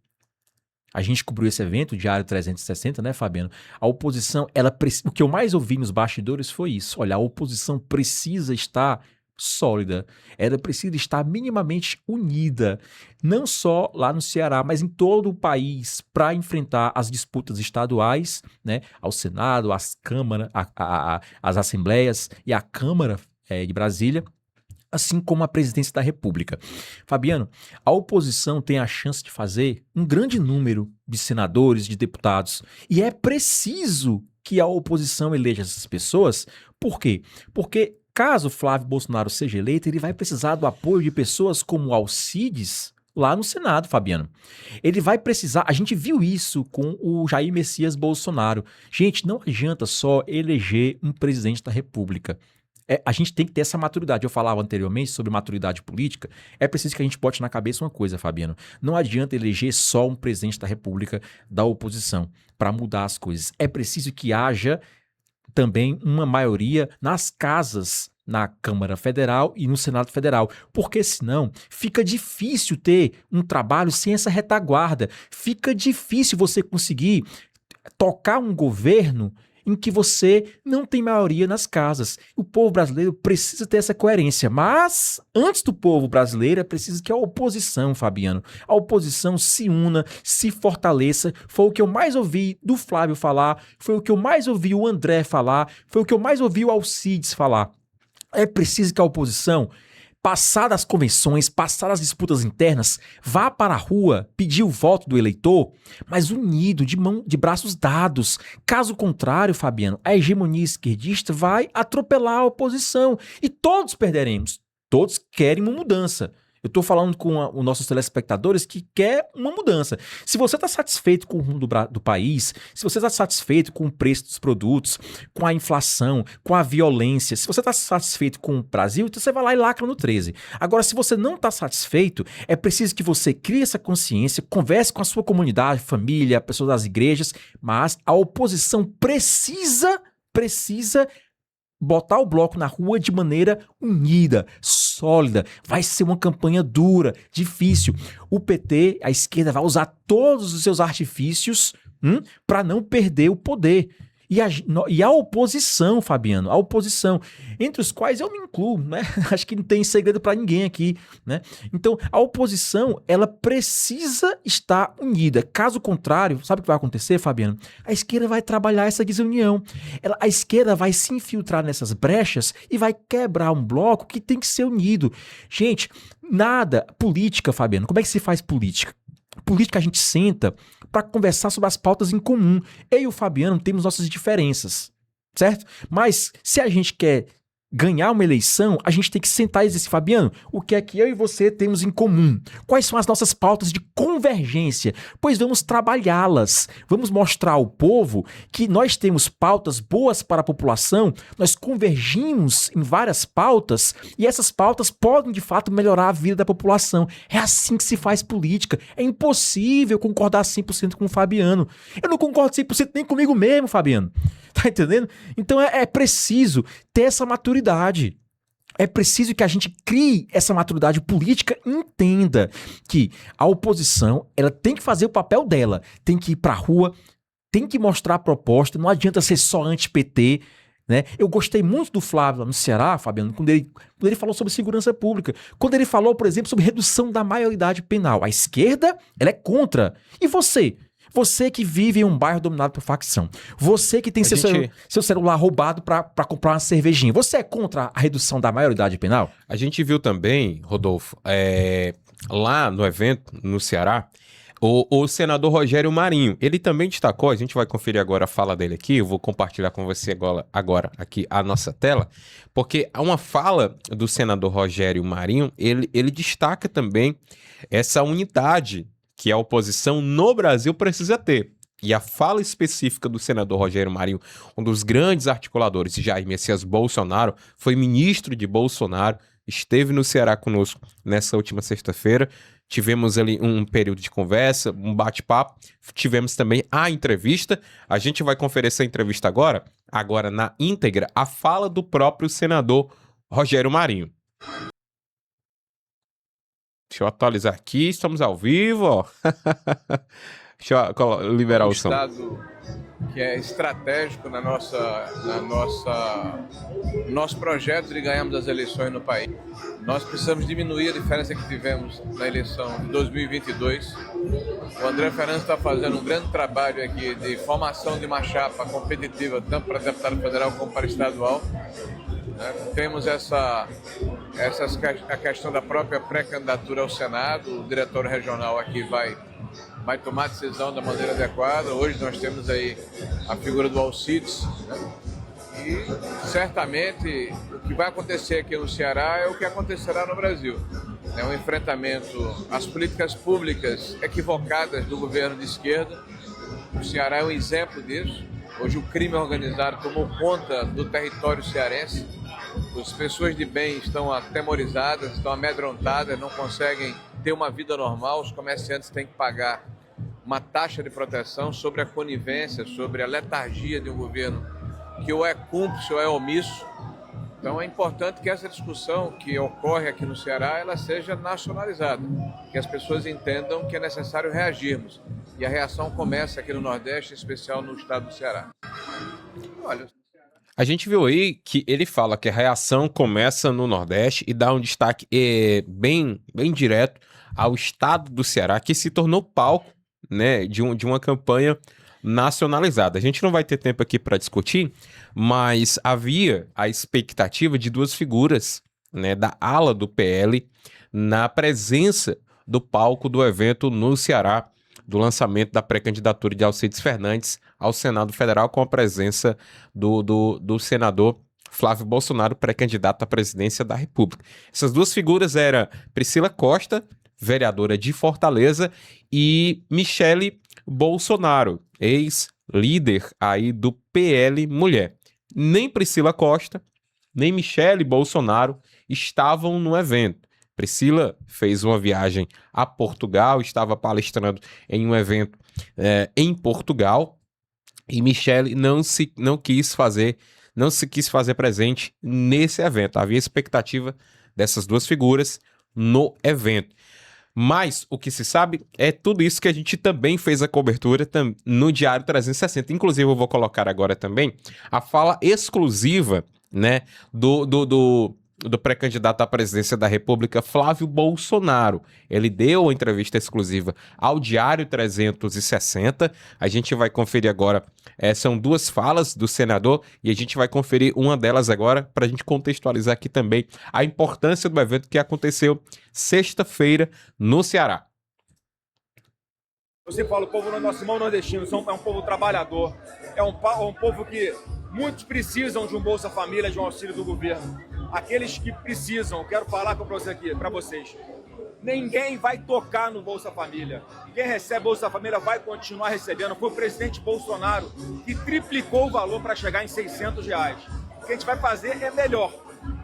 a gente cobriu esse evento, o Diário 360, né, Fabiano? A oposição, o que eu mais ouvi nos bastidores foi isso. Olha, a oposição precisa estar sólida, ela precisa estar minimamente unida, não só lá no Ceará, mas em todo o país, para enfrentar as disputas estaduais, né, ao Senado, às câmaras, às assembleias e à Câmara de Brasília, assim como a presidência da República. Fabiano, a oposição tem a chance de fazer um grande número de senadores, de deputados, e é preciso que a oposição eleja essas pessoas. Por quê? Porque caso Flávio Bolsonaro seja eleito, ele vai precisar do apoio de pessoas como Alcides lá no Senado, Fabiano. Ele vai precisar, a gente viu isso com o Jair Messias Bolsonaro. Gente, não adianta só eleger um presidente da República. A gente tem que ter essa maturidade. Eu falava anteriormente sobre maturidade política. É preciso que a gente bote na cabeça uma coisa, Fabiano. Não adianta eleger só um presidente da República da oposição para mudar as coisas. É preciso que haja também uma maioria nas casas, na Câmara Federal e no Senado Federal, porque senão fica difícil ter um trabalho sem essa retaguarda, fica difícil você conseguir tocar um governo em que você não tem maioria nas casas. O povo brasileiro precisa ter essa coerência, mas antes do povo brasileiro é preciso que a oposição, Fabiano, a oposição se una, se fortaleça. Foi o que eu mais ouvi do Flávio falar, foi o que eu mais ouvi o André falar, foi o que eu mais ouvi o Alcides falar. É preciso que a oposição, passadas as convenções, passadas as disputas internas, vá para a rua pedir o voto do eleitor, mas unido, de braços dados. Caso contrário, Fabiano, a hegemonia esquerdista vai atropelar a oposição e todos perderemos. Todos querem uma mudança. Eu estou falando com os nossos telespectadores que quer uma mudança. Se você está satisfeito com o rumo do país, se você está satisfeito com o preço dos produtos, com a inflação, com a violência, se você está satisfeito com o Brasil, então você vai lá e lacra no 13. Agora, se você não está satisfeito, é preciso que você crie essa consciência, converse com a sua comunidade, família, pessoas das igrejas, mas a oposição precisa botar o bloco na rua de maneira unida, sólida. Vai ser uma campanha dura, difícil. O PT, a esquerda, vai usar todos os seus artifícios para não perder o poder. E a oposição, Fabiano, a oposição, entre os quais eu me incluo, né? Acho que não tem segredo para ninguém aqui, né? Então, a oposição, ela precisa estar unida. Caso contrário, sabe o que vai acontecer, Fabiano? A esquerda vai trabalhar essa desunião. A esquerda vai se infiltrar nessas brechas e vai quebrar um bloco que tem que ser unido. Gente, política, Fabiano, como é que se faz política? Política a gente senta para conversar sobre as pautas em comum. Eu e o Fabiano temos nossas diferenças, certo? Mas se a gente quer ganhar uma eleição, a gente tem que sentar e dizer assim, Fabiano, o que é que eu e você temos em comum? Quais são as nossas pautas de convergência? Pois vamos trabalhá-las. Vamos mostrar ao povo que nós temos pautas boas para a população, nós convergimos em várias pautas e essas pautas podem, de fato, melhorar a vida da população. É assim que se faz política. É impossível concordar 100% com o Fabiano. Eu não concordo 100% nem comigo mesmo, Fabiano. Tá entendendo? Então é preciso ter essa maturidade. É preciso que a gente crie essa maturidade política e entenda que a oposição ela tem que fazer o papel dela, tem que ir pra rua, tem que mostrar a proposta, não adianta ser só anti-PT, né? Eu gostei muito do Flávio lá no Ceará, Fabiano, quando ele falou sobre segurança pública, quando ele falou, por exemplo, sobre redução da maioridade penal. A esquerda, ela é contra. E você? Você que vive em um bairro dominado por facção. Você que tem seu celular roubado para comprar uma cervejinha. Você é contra a redução da maioridade penal? A gente viu também, Rodolfo, lá no evento, no Ceará, o senador Rogério Marinho. Ele também destacou, a gente vai conferir agora a fala dele aqui, eu vou compartilhar com você agora aqui a nossa tela, porque há uma fala do senador Rogério Marinho, ele destaca também essa unidade que a oposição no Brasil precisa ter. E a fala específica do senador Rogério Marinho, um dos grandes articuladores de Jair Messias Bolsonaro, foi ministro de Bolsonaro, esteve no Ceará conosco nessa última sexta-feira. Tivemos ali um período de conversa, um bate-papo. Tivemos também a entrevista. A gente vai conferir essa entrevista agora na íntegra, a fala do próprio senador Rogério Marinho. Deixa eu atualizar aqui, estamos ao vivo, ó. Deixa eu liberar o som. Estado que é estratégico no nosso projeto de ganharmos as eleições no país. Nós precisamos diminuir a diferença que tivemos na eleição de 2022. O André Fernandes está fazendo um grande trabalho aqui de formação de uma chapa competitiva, tanto para deputado federal como para estadual. Temos a questão da própria pré-candidatura ao Senado. O diretório regional aqui vai tomar a decisão da maneira adequada. Hoje nós temos aí a figura do Alcides, né? E certamente o que vai acontecer aqui no Ceará é o que acontecerá no Brasil. É um enfrentamento às políticas públicas equivocadas do governo de esquerda. O Ceará é um exemplo disso. Hoje o crime organizado tomou conta do território cearense. As pessoas de bem estão atemorizadas, estão amedrontadas, não conseguem ter uma vida normal. Os comerciantes têm que pagar uma taxa de proteção sobre a conivência, sobre a letargia de um governo que ou é cúmplice ou é omisso. Então é importante que essa discussão que ocorre aqui no Ceará ela seja nacionalizada, que as pessoas entendam que é necessário reagirmos. E a reação começa aqui no Nordeste, em especial no estado do Ceará. Olha, a gente viu aí que ele fala que a reação começa no Nordeste e dá um destaque bem direto ao estado do Ceará, que se tornou palco, né, de uma campanha nacionalizada. A gente não vai ter tempo aqui para discutir, mas havia a expectativa de duas figuras, né, da ala do PL na presença do palco do evento no Ceará, do lançamento da pré-candidatura de Alcides Fernandes ao Senado Federal, com a presença do senador Flávio Bolsonaro, pré-candidato à presidência da República. Essas duas figuras eram Priscila Costa, vereadora de Fortaleza, e Michele Bolsonaro, ex-líder aí do PL Mulher. Nem Priscila Costa, nem Michele Bolsonaro estavam no evento. Priscila fez uma viagem a Portugal, estava palestrando em um evento em Portugal, e Michele não se quis fazer presente nesse evento. Havia expectativa dessas duas figuras no evento. Mas o que se sabe é tudo isso que a gente também fez a cobertura no Diário 360. Inclusive, eu vou colocar agora também a fala exclusiva, né, do pré-candidato à presidência da República, Flávio Bolsonaro. Ele deu uma entrevista exclusiva ao Diário 360. A gente vai conferir agora, são duas falas do senador, e a gente vai conferir uma delas agora para a gente contextualizar aqui também a importância do evento que aconteceu sexta-feira no Ceará. Eu sempre falo, o povo nosso irmão nordestino é um povo trabalhador, é um povo que muitos precisam de um Bolsa Família, de um auxílio do governo. Aqueles que precisam, quero falar para vocês, ninguém vai tocar no Bolsa Família. Quem recebe Bolsa Família vai continuar recebendo. Foi o presidente Bolsonaro que triplicou o valor para chegar em R$600. O que a gente vai fazer é melhor.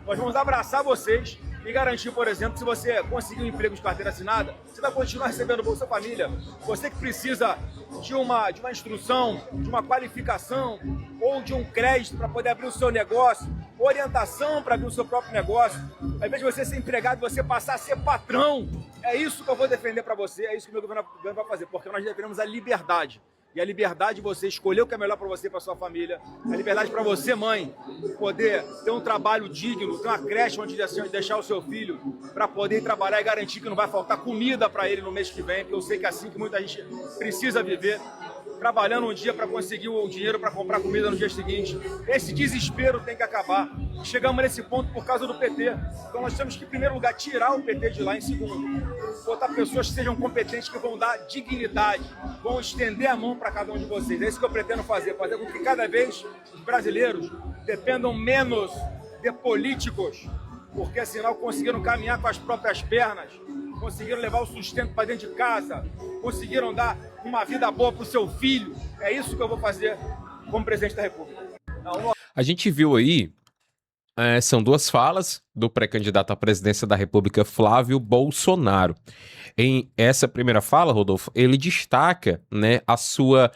Nós vamos abraçar vocês e garantir, por exemplo, se você conseguir um emprego de carteira assinada, você vai continuar recebendo Bolsa Família. Você que precisa de uma instrução, de uma qualificação ou de um crédito para poder abrir o seu negócio, orientação para abrir o seu próprio negócio, ao invés de você ser empregado, você passar a ser patrão. É isso que eu vou defender para você, é isso que o meu governo vai fazer, porque nós defendemos a liberdade. E a liberdade de você escolher o que é melhor para você e para sua família. A liberdade para você, mãe, poder ter um trabalho digno, ter uma creche onde deixar o seu filho para poder trabalhar e garantir que não vai faltar comida para ele no mês que vem, porque eu sei que é assim que muita gente precisa viver, trabalhando um dia para conseguir o dinheiro para comprar comida no dia seguinte. Esse desespero tem que acabar. Chegamos nesse ponto por causa do PT. Então nós temos que, em primeiro lugar, tirar o PT de lá. Em segundo, botar pessoas que sejam competentes, que vão dar dignidade, vão estender a mão para cada um de vocês. É isso que eu pretendo fazer com que cada vez os brasileiros dependam menos de políticos, porque afinal conseguiram caminhar com as próprias pernas, conseguiram levar o sustento para dentro de casa, conseguiram dar uma vida boa para o seu filho. É isso que eu vou fazer como presidente da República. A gente viu aí, são duas falas do pré-candidato à presidência da República, Flávio Bolsonaro. Em essa primeira fala, Rodolfo, ele destaca, né, a sua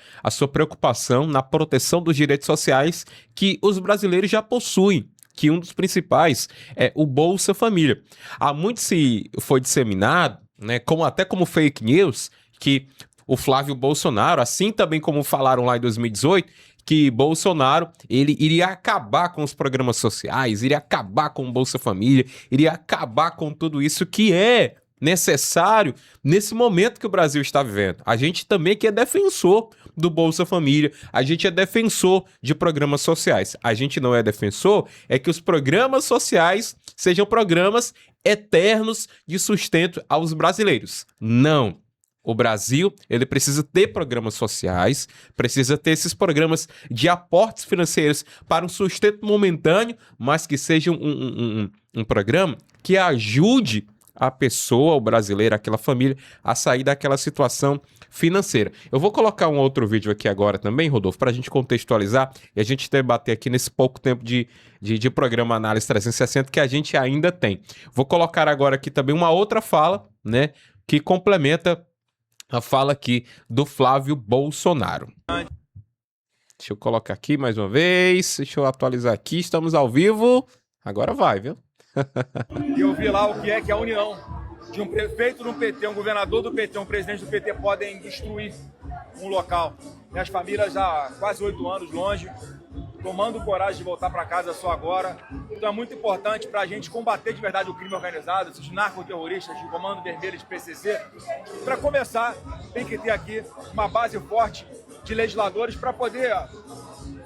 preocupação na proteção dos direitos sociais que os brasileiros já possuem, que um dos principais é o Bolsa Família. Há muito se foi disseminado, né, até como fake news, que o Flávio Bolsonaro, assim também como falaram lá em 2018, que Bolsonaro ele iria acabar com os programas sociais, iria acabar com o Bolsa Família, iria acabar com tudo isso que é necessário nesse momento que o Brasil está vivendo. A gente também que é defensor do Bolsa Família, a gente é defensor de programas sociais. A gente não é defensor é que os programas sociais sejam programas eternos de sustento aos brasileiros. Não. O Brasil, ele precisa ter programas sociais, precisa ter esses programas de aportes financeiros para um sustento momentâneo, mas que seja um programa que ajude a pessoa, o brasileiro, aquela família, a sair daquela situação financeira. Eu vou colocar um outro vídeo aqui agora também, Rodolfo, para a gente contextualizar e a gente debater aqui nesse pouco tempo de programa Análise 360 que a gente ainda tem. Vou colocar agora aqui também uma outra fala, né, que complementa a fala aqui do Flávio Bolsonaro. Deixa eu colocar aqui mais uma vez. Deixa eu atualizar aqui. Estamos ao vivo. Agora vai, viu? E eu vi lá o que é a união de um prefeito do PT, um governador do PT, um presidente do PT podem destruir um local. E as famílias há quase 8 anos longe, tomando coragem de voltar para casa só agora. Então é muito importante para a gente combater de verdade o crime organizado, esses narcoterroristas de Comando Vermelho de PCC. Para começar, tem que ter aqui uma base forte de legisladores para poder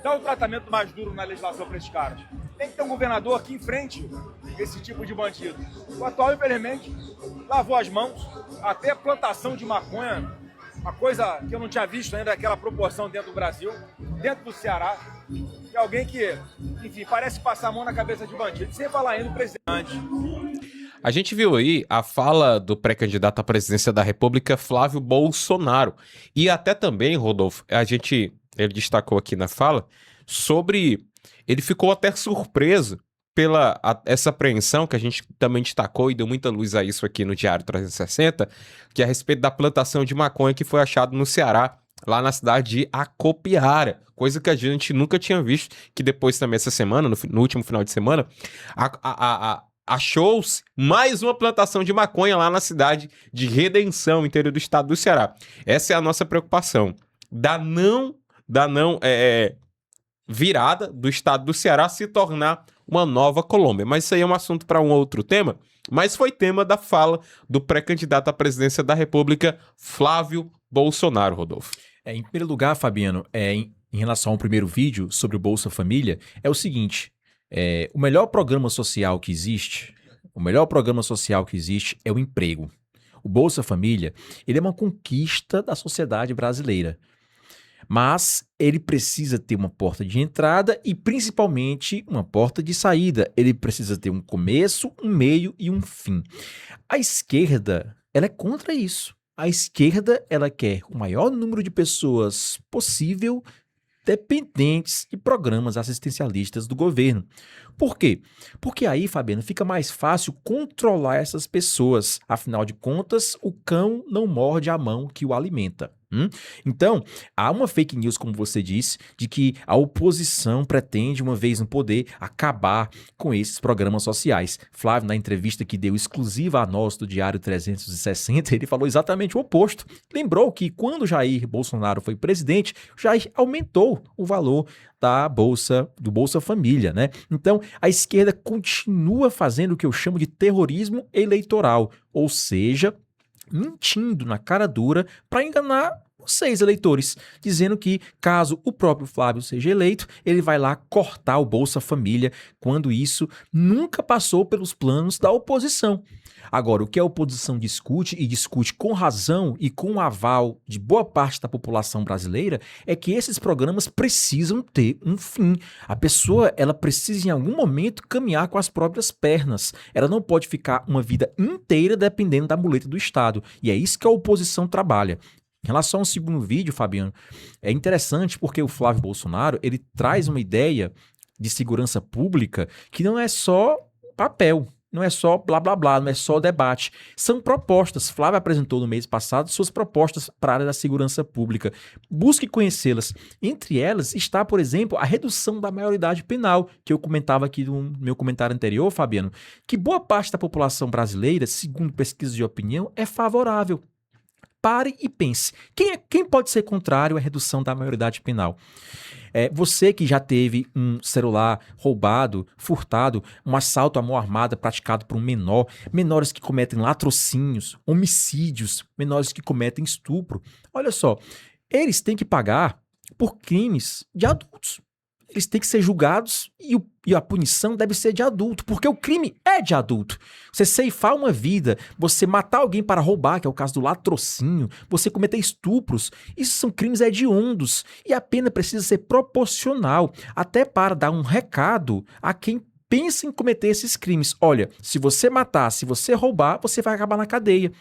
dar um tratamento mais duro na legislação para esses caras. Tem que ter um governador que enfrente esse tipo de bandido. O atual, infelizmente, lavou as mãos, até plantação de maconha, uma coisa que eu não tinha visto ainda, aquela proporção dentro do Brasil, dentro do Ceará, de alguém que, enfim, parece passar a mão na cabeça de bandido, sem falar ainda do presidente. A gente viu aí a fala do pré-candidato à presidência da República, Flávio Bolsonaro. E até também, Rodolfo, ele destacou aqui na fala sobre... Ele ficou até surpreso pela essa apreensão que a gente também destacou e deu muita luz a isso aqui no Diário 360, que é a respeito da plantação de maconha que foi achado no Ceará, lá na cidade de Acopiara, coisa que a gente nunca tinha visto, que depois também essa semana, no último final de semana, achou-se mais uma plantação de maconha lá na cidade de Redenção, interior do estado do Ceará. Essa é a nossa preocupação, da não virada do estado do Ceará se tornar uma nova Colômbia. Mas isso aí é um assunto para um outro tema, mas foi tema da fala do pré-candidato à presidência da República, Flávio Bolsonaro, Rodolfo. Em primeiro lugar, Fabiano, em relação ao primeiro vídeo sobre o Bolsa Família, é o seguinte, o melhor programa social que existe é o emprego. o Bolsa Família, ele é uma conquista da sociedade brasileira. Mas ele precisa ter uma porta de entrada e, principalmente, uma porta de saída. Ele precisa ter um começo, um meio e um fim. A esquerda, ela é contra isso. A esquerda, ela quer o maior número de pessoas possível dependentes de programas assistencialistas do governo. Por quê? Porque aí, Fabiano, fica mais fácil controlar essas pessoas. Afinal de contas, o cão não morde a mão que o alimenta. Então, há uma fake news, como você disse, de que a oposição pretende, uma vez no poder, acabar com esses programas sociais. Flávio, na entrevista que deu exclusiva a nós do Diário 360, ele falou exatamente o oposto. Lembrou que quando Jair Bolsonaro foi presidente, Jair aumentou o valor do Bolsa Família, né? Então, a esquerda continua fazendo o que eu chamo de terrorismo eleitoral, ou seja, mentindo na cara dura para enganar vocês, eleitores, dizendo que, caso o próprio Flávio seja eleito, ele vai lá cortar o Bolsa Família, quando isso nunca passou pelos planos da oposição. Agora, o que a oposição discute, e discute com razão e com o aval de boa parte da população brasileira, é que esses programas precisam ter um fim. A pessoa, ela precisa em algum momento caminhar com as próprias pernas. Ela não pode ficar uma vida inteira dependendo da muleta do Estado. E é isso que a oposição trabalha. Em relação ao segundo vídeo, Fabiano, é interessante porque o Flávio Bolsonaro, ele traz uma ideia de segurança pública que não é só papel, não é só blá blá blá, não é só debate. São propostas. Flávio apresentou no mês passado suas propostas para a área da segurança pública. Busque conhecê-las. Entre elas está, por exemplo, a redução da maioridade penal, que eu comentava aqui no meu comentário anterior, Fabiano, que boa parte da população brasileira, segundo pesquisas de opinião, é favorável. Pare e pense. Quem pode ser contrário à redução da maioridade penal? Você que já teve um celular roubado, furtado, um assalto à mão armada praticado por um menor, menores que cometem latrocínios, homicídios, menores que cometem estupro. Olha só, eles têm que pagar por crimes de adultos. Eles têm que ser julgados e a punição deve ser de adulto, porque o crime é de adulto. Você ceifar uma vida, você matar alguém para roubar, que é o caso do latrocínio, você cometer estupros, isso são crimes hediondos e a pena precisa ser proporcional, até para dar um recado a quem pensa em cometer esses crimes. Olha, se você matar, se você roubar, você vai acabar na cadeia.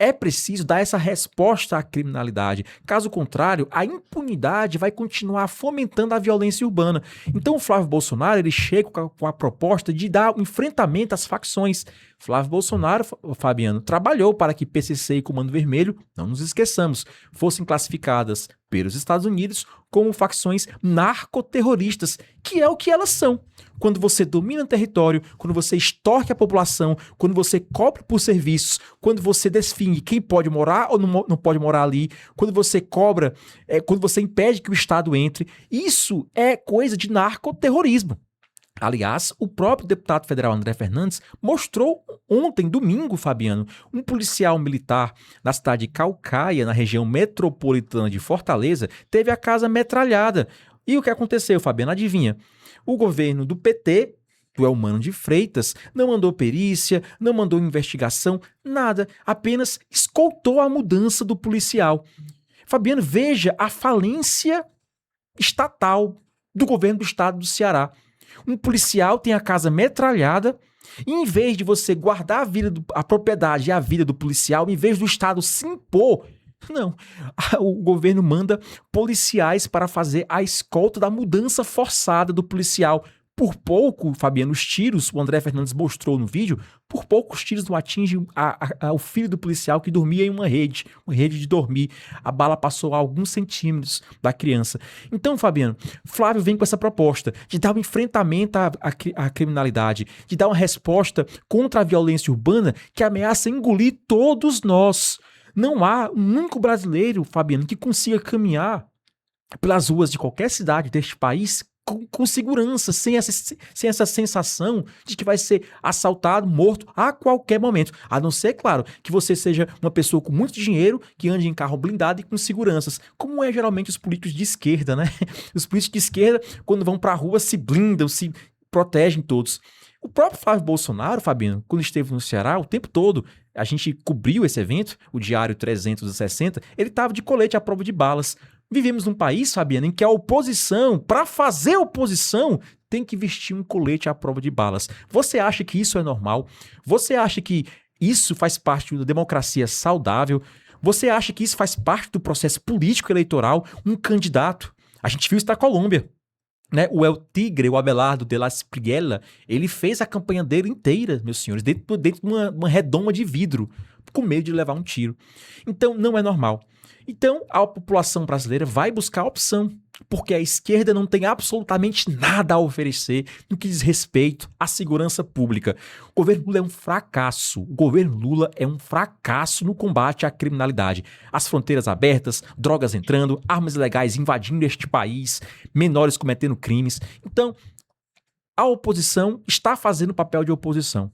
É preciso dar essa resposta à criminalidade. Caso contrário, a impunidade vai continuar fomentando a violência urbana. Então o Flávio Bolsonaro ele chega com a proposta de dar um enfrentamento às facções. Flávio Bolsonaro, Fabiano, trabalhou para que PCC e Comando Vermelho, não nos esqueçamos, fossem classificadas pelos Estados Unidos como facções narcoterroristas, que é o que elas são. Quando você domina o território, quando você extorque a população, quando você cobra por serviços, quando você define quem pode morar ou não pode morar ali, quando você cobra, quando você impede que o Estado entre, isso é coisa de narcoterrorismo. Aliás, o próprio deputado federal André Fernandes mostrou ontem, domingo, Fabiano, um policial militar na cidade de Caucaia, na região metropolitana de Fortaleza, teve a casa metralhada. E o que aconteceu, Fabiano? Adivinha? O governo do PT, do Elmano de Freitas, não mandou perícia, não mandou investigação, nada, apenas escoltou a mudança do policial. Fabiano, veja a falência estatal do governo do estado do Ceará. Um policial tem a casa metralhada e em vez de você guardar a propriedade e a vida do policial, em vez do Estado se impor, não, o governo manda policiais para fazer a escolta da mudança forçada do policial. Por pouco, Fabiano, os tiros, o André Fernandes mostrou no vídeo, por pouco os tiros não atingem o filho do policial que dormia em uma rede de dormir. A bala passou a alguns centímetros da criança. Então, Fabiano, Flávio vem com essa proposta de dar um enfrentamento à criminalidade, de dar uma resposta contra a violência urbana que ameaça engolir todos nós. Não há um único brasileiro, Fabiano, que consiga caminhar pelas ruas de qualquer cidade deste país com segurança, sem essa sensação de que vai ser assaltado, morto a qualquer momento. A não ser, claro, que você seja uma pessoa com muito dinheiro, que ande em carro blindado e com seguranças, como é geralmente os políticos de esquerda, né? Os políticos de esquerda, quando vão pra rua, se blindam, se protegem todos. O próprio Flávio Bolsonaro, Fabiano, quando esteve no Ceará, o tempo todo, a gente cobriu esse evento, o Diário 360, ele estava de colete à prova de balas. Vivemos num país, Fabiano, em que a oposição, para fazer oposição, tem que vestir um colete à prova de balas. Você acha que isso é normal? Você acha que isso faz parte da democracia saudável? Você acha que isso faz parte do processo político eleitoral? Um candidato. A gente viu isso na Colômbia. Né? O El Tigre, o Abelardo de la Espriella, ele fez a campanha dele inteira, meus senhores, dentro de uma redoma de vidro, com medo de levar um tiro. Então, não é normal. Então, a população brasileira vai buscar a opção, porque a esquerda não tem absolutamente nada a oferecer no que diz respeito à segurança pública. O governo Lula é um fracasso. O governo Lula é um fracasso no combate à criminalidade. As fronteiras abertas, drogas entrando, armas ilegais invadindo este país, menores cometendo crimes. Então, a oposição está fazendo o papel de oposição.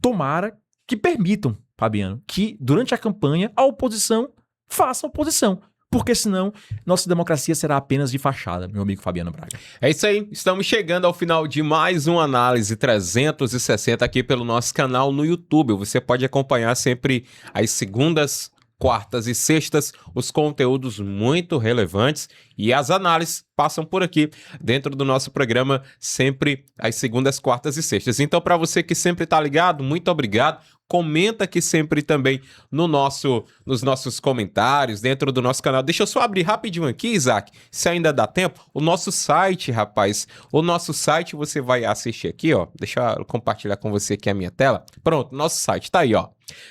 Tomara que permitam, Fabiano, que durante a campanha a oposição faça oposição, porque senão nossa democracia será apenas de fachada, meu amigo Fabiano Braga. É isso aí, estamos chegando ao final de mais uma Análise 360 aqui pelo nosso canal no YouTube. Você pode acompanhar sempre às segundas, quartas e sextas os conteúdos muito relevantes e as análises passam por aqui dentro do nosso programa sempre às segundas, quartas e sextas. Então, para você que sempre está ligado, muito obrigado. Comenta aqui sempre também nos nossos comentários, dentro do nosso canal. Deixa eu só abrir rapidinho aqui, Isaac, se ainda dá tempo. O nosso site, rapaz, o nosso site você vai assistir aqui, ó. Deixa eu compartilhar com você aqui a minha tela. Pronto, nosso site tá aí, ó.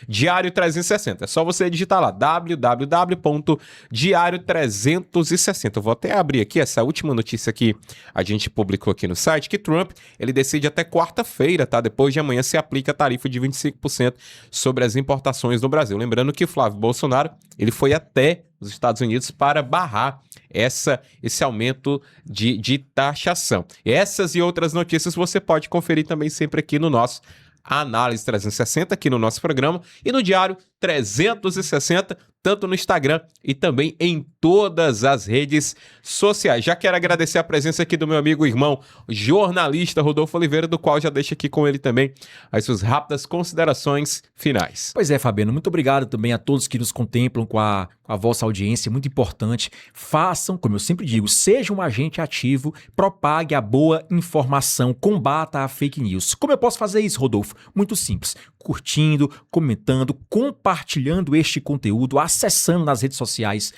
Diário 360. É só você digitar lá, www.diario360. Eu vou até abrir aqui essa última notícia que a gente publicou aqui no site, que Trump, ele decide até quarta-feira, tá? Depois de amanhã se aplica a tarifa de 25% sobre as importações no Brasil. Lembrando que Flávio Bolsonaro, ele foi até os Estados Unidos para barrar esse aumento de taxação. Essas e outras notícias você pode conferir também sempre aqui no nosso Análise 360, aqui no nosso programa, e no Diário 360, tanto no Instagram e também em todas as redes sociais. Já quero agradecer a presença aqui do meu amigo e irmão, jornalista Rodolfo Oliveira, do qual já deixo aqui com ele também as suas rápidas considerações finais. Pois é, Fabiano, muito obrigado também a todos que nos contemplam com a vossa audiência, muito importante. Façam, como eu sempre digo, seja um agente ativo, propague a boa informação, combata a fake news. Como eu posso fazer isso, Rodolfo? Muito simples, curtindo, comentando, compartilhando este conteúdo, acessando nas redes sociais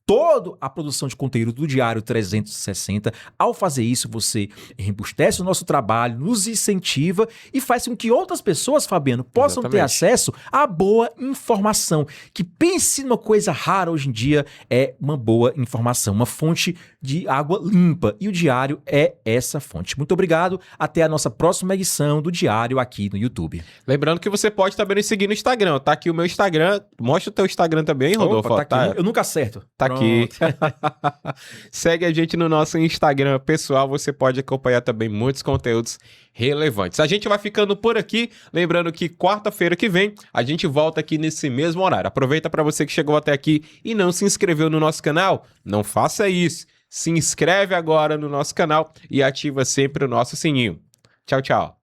toda a produção de conteúdo do Diário 360. Ao fazer isso, você rebustece o nosso trabalho, nos incentiva e faz com que outras pessoas, Fabiano, possam ter acesso à boa informação. Que pense numa coisa rara hoje em dia, é uma boa informação, uma fonte de água limpa. E o Diário é essa fonte. Muito obrigado. Até a nossa próxima edição do Diário aqui no YouTube. Lembrando que você pode também nos seguir no Instagram. Tá aqui o meu Instagram. Mostra o teu Instagram também, Rodolfo. Opa, tá aqui. Eu nunca acerto. Tá aqui. Segue a gente no nosso Instagram pessoal, você pode acompanhar também muitos conteúdos relevantes. A gente vai ficando por aqui, lembrando que quarta-feira que vem a gente volta aqui nesse mesmo horário. Aproveita para você que chegou até aqui e não se inscreveu no nosso canal, não faça isso. Se inscreve agora no nosso canal e ativa sempre o nosso sininho. Tchau, tchau.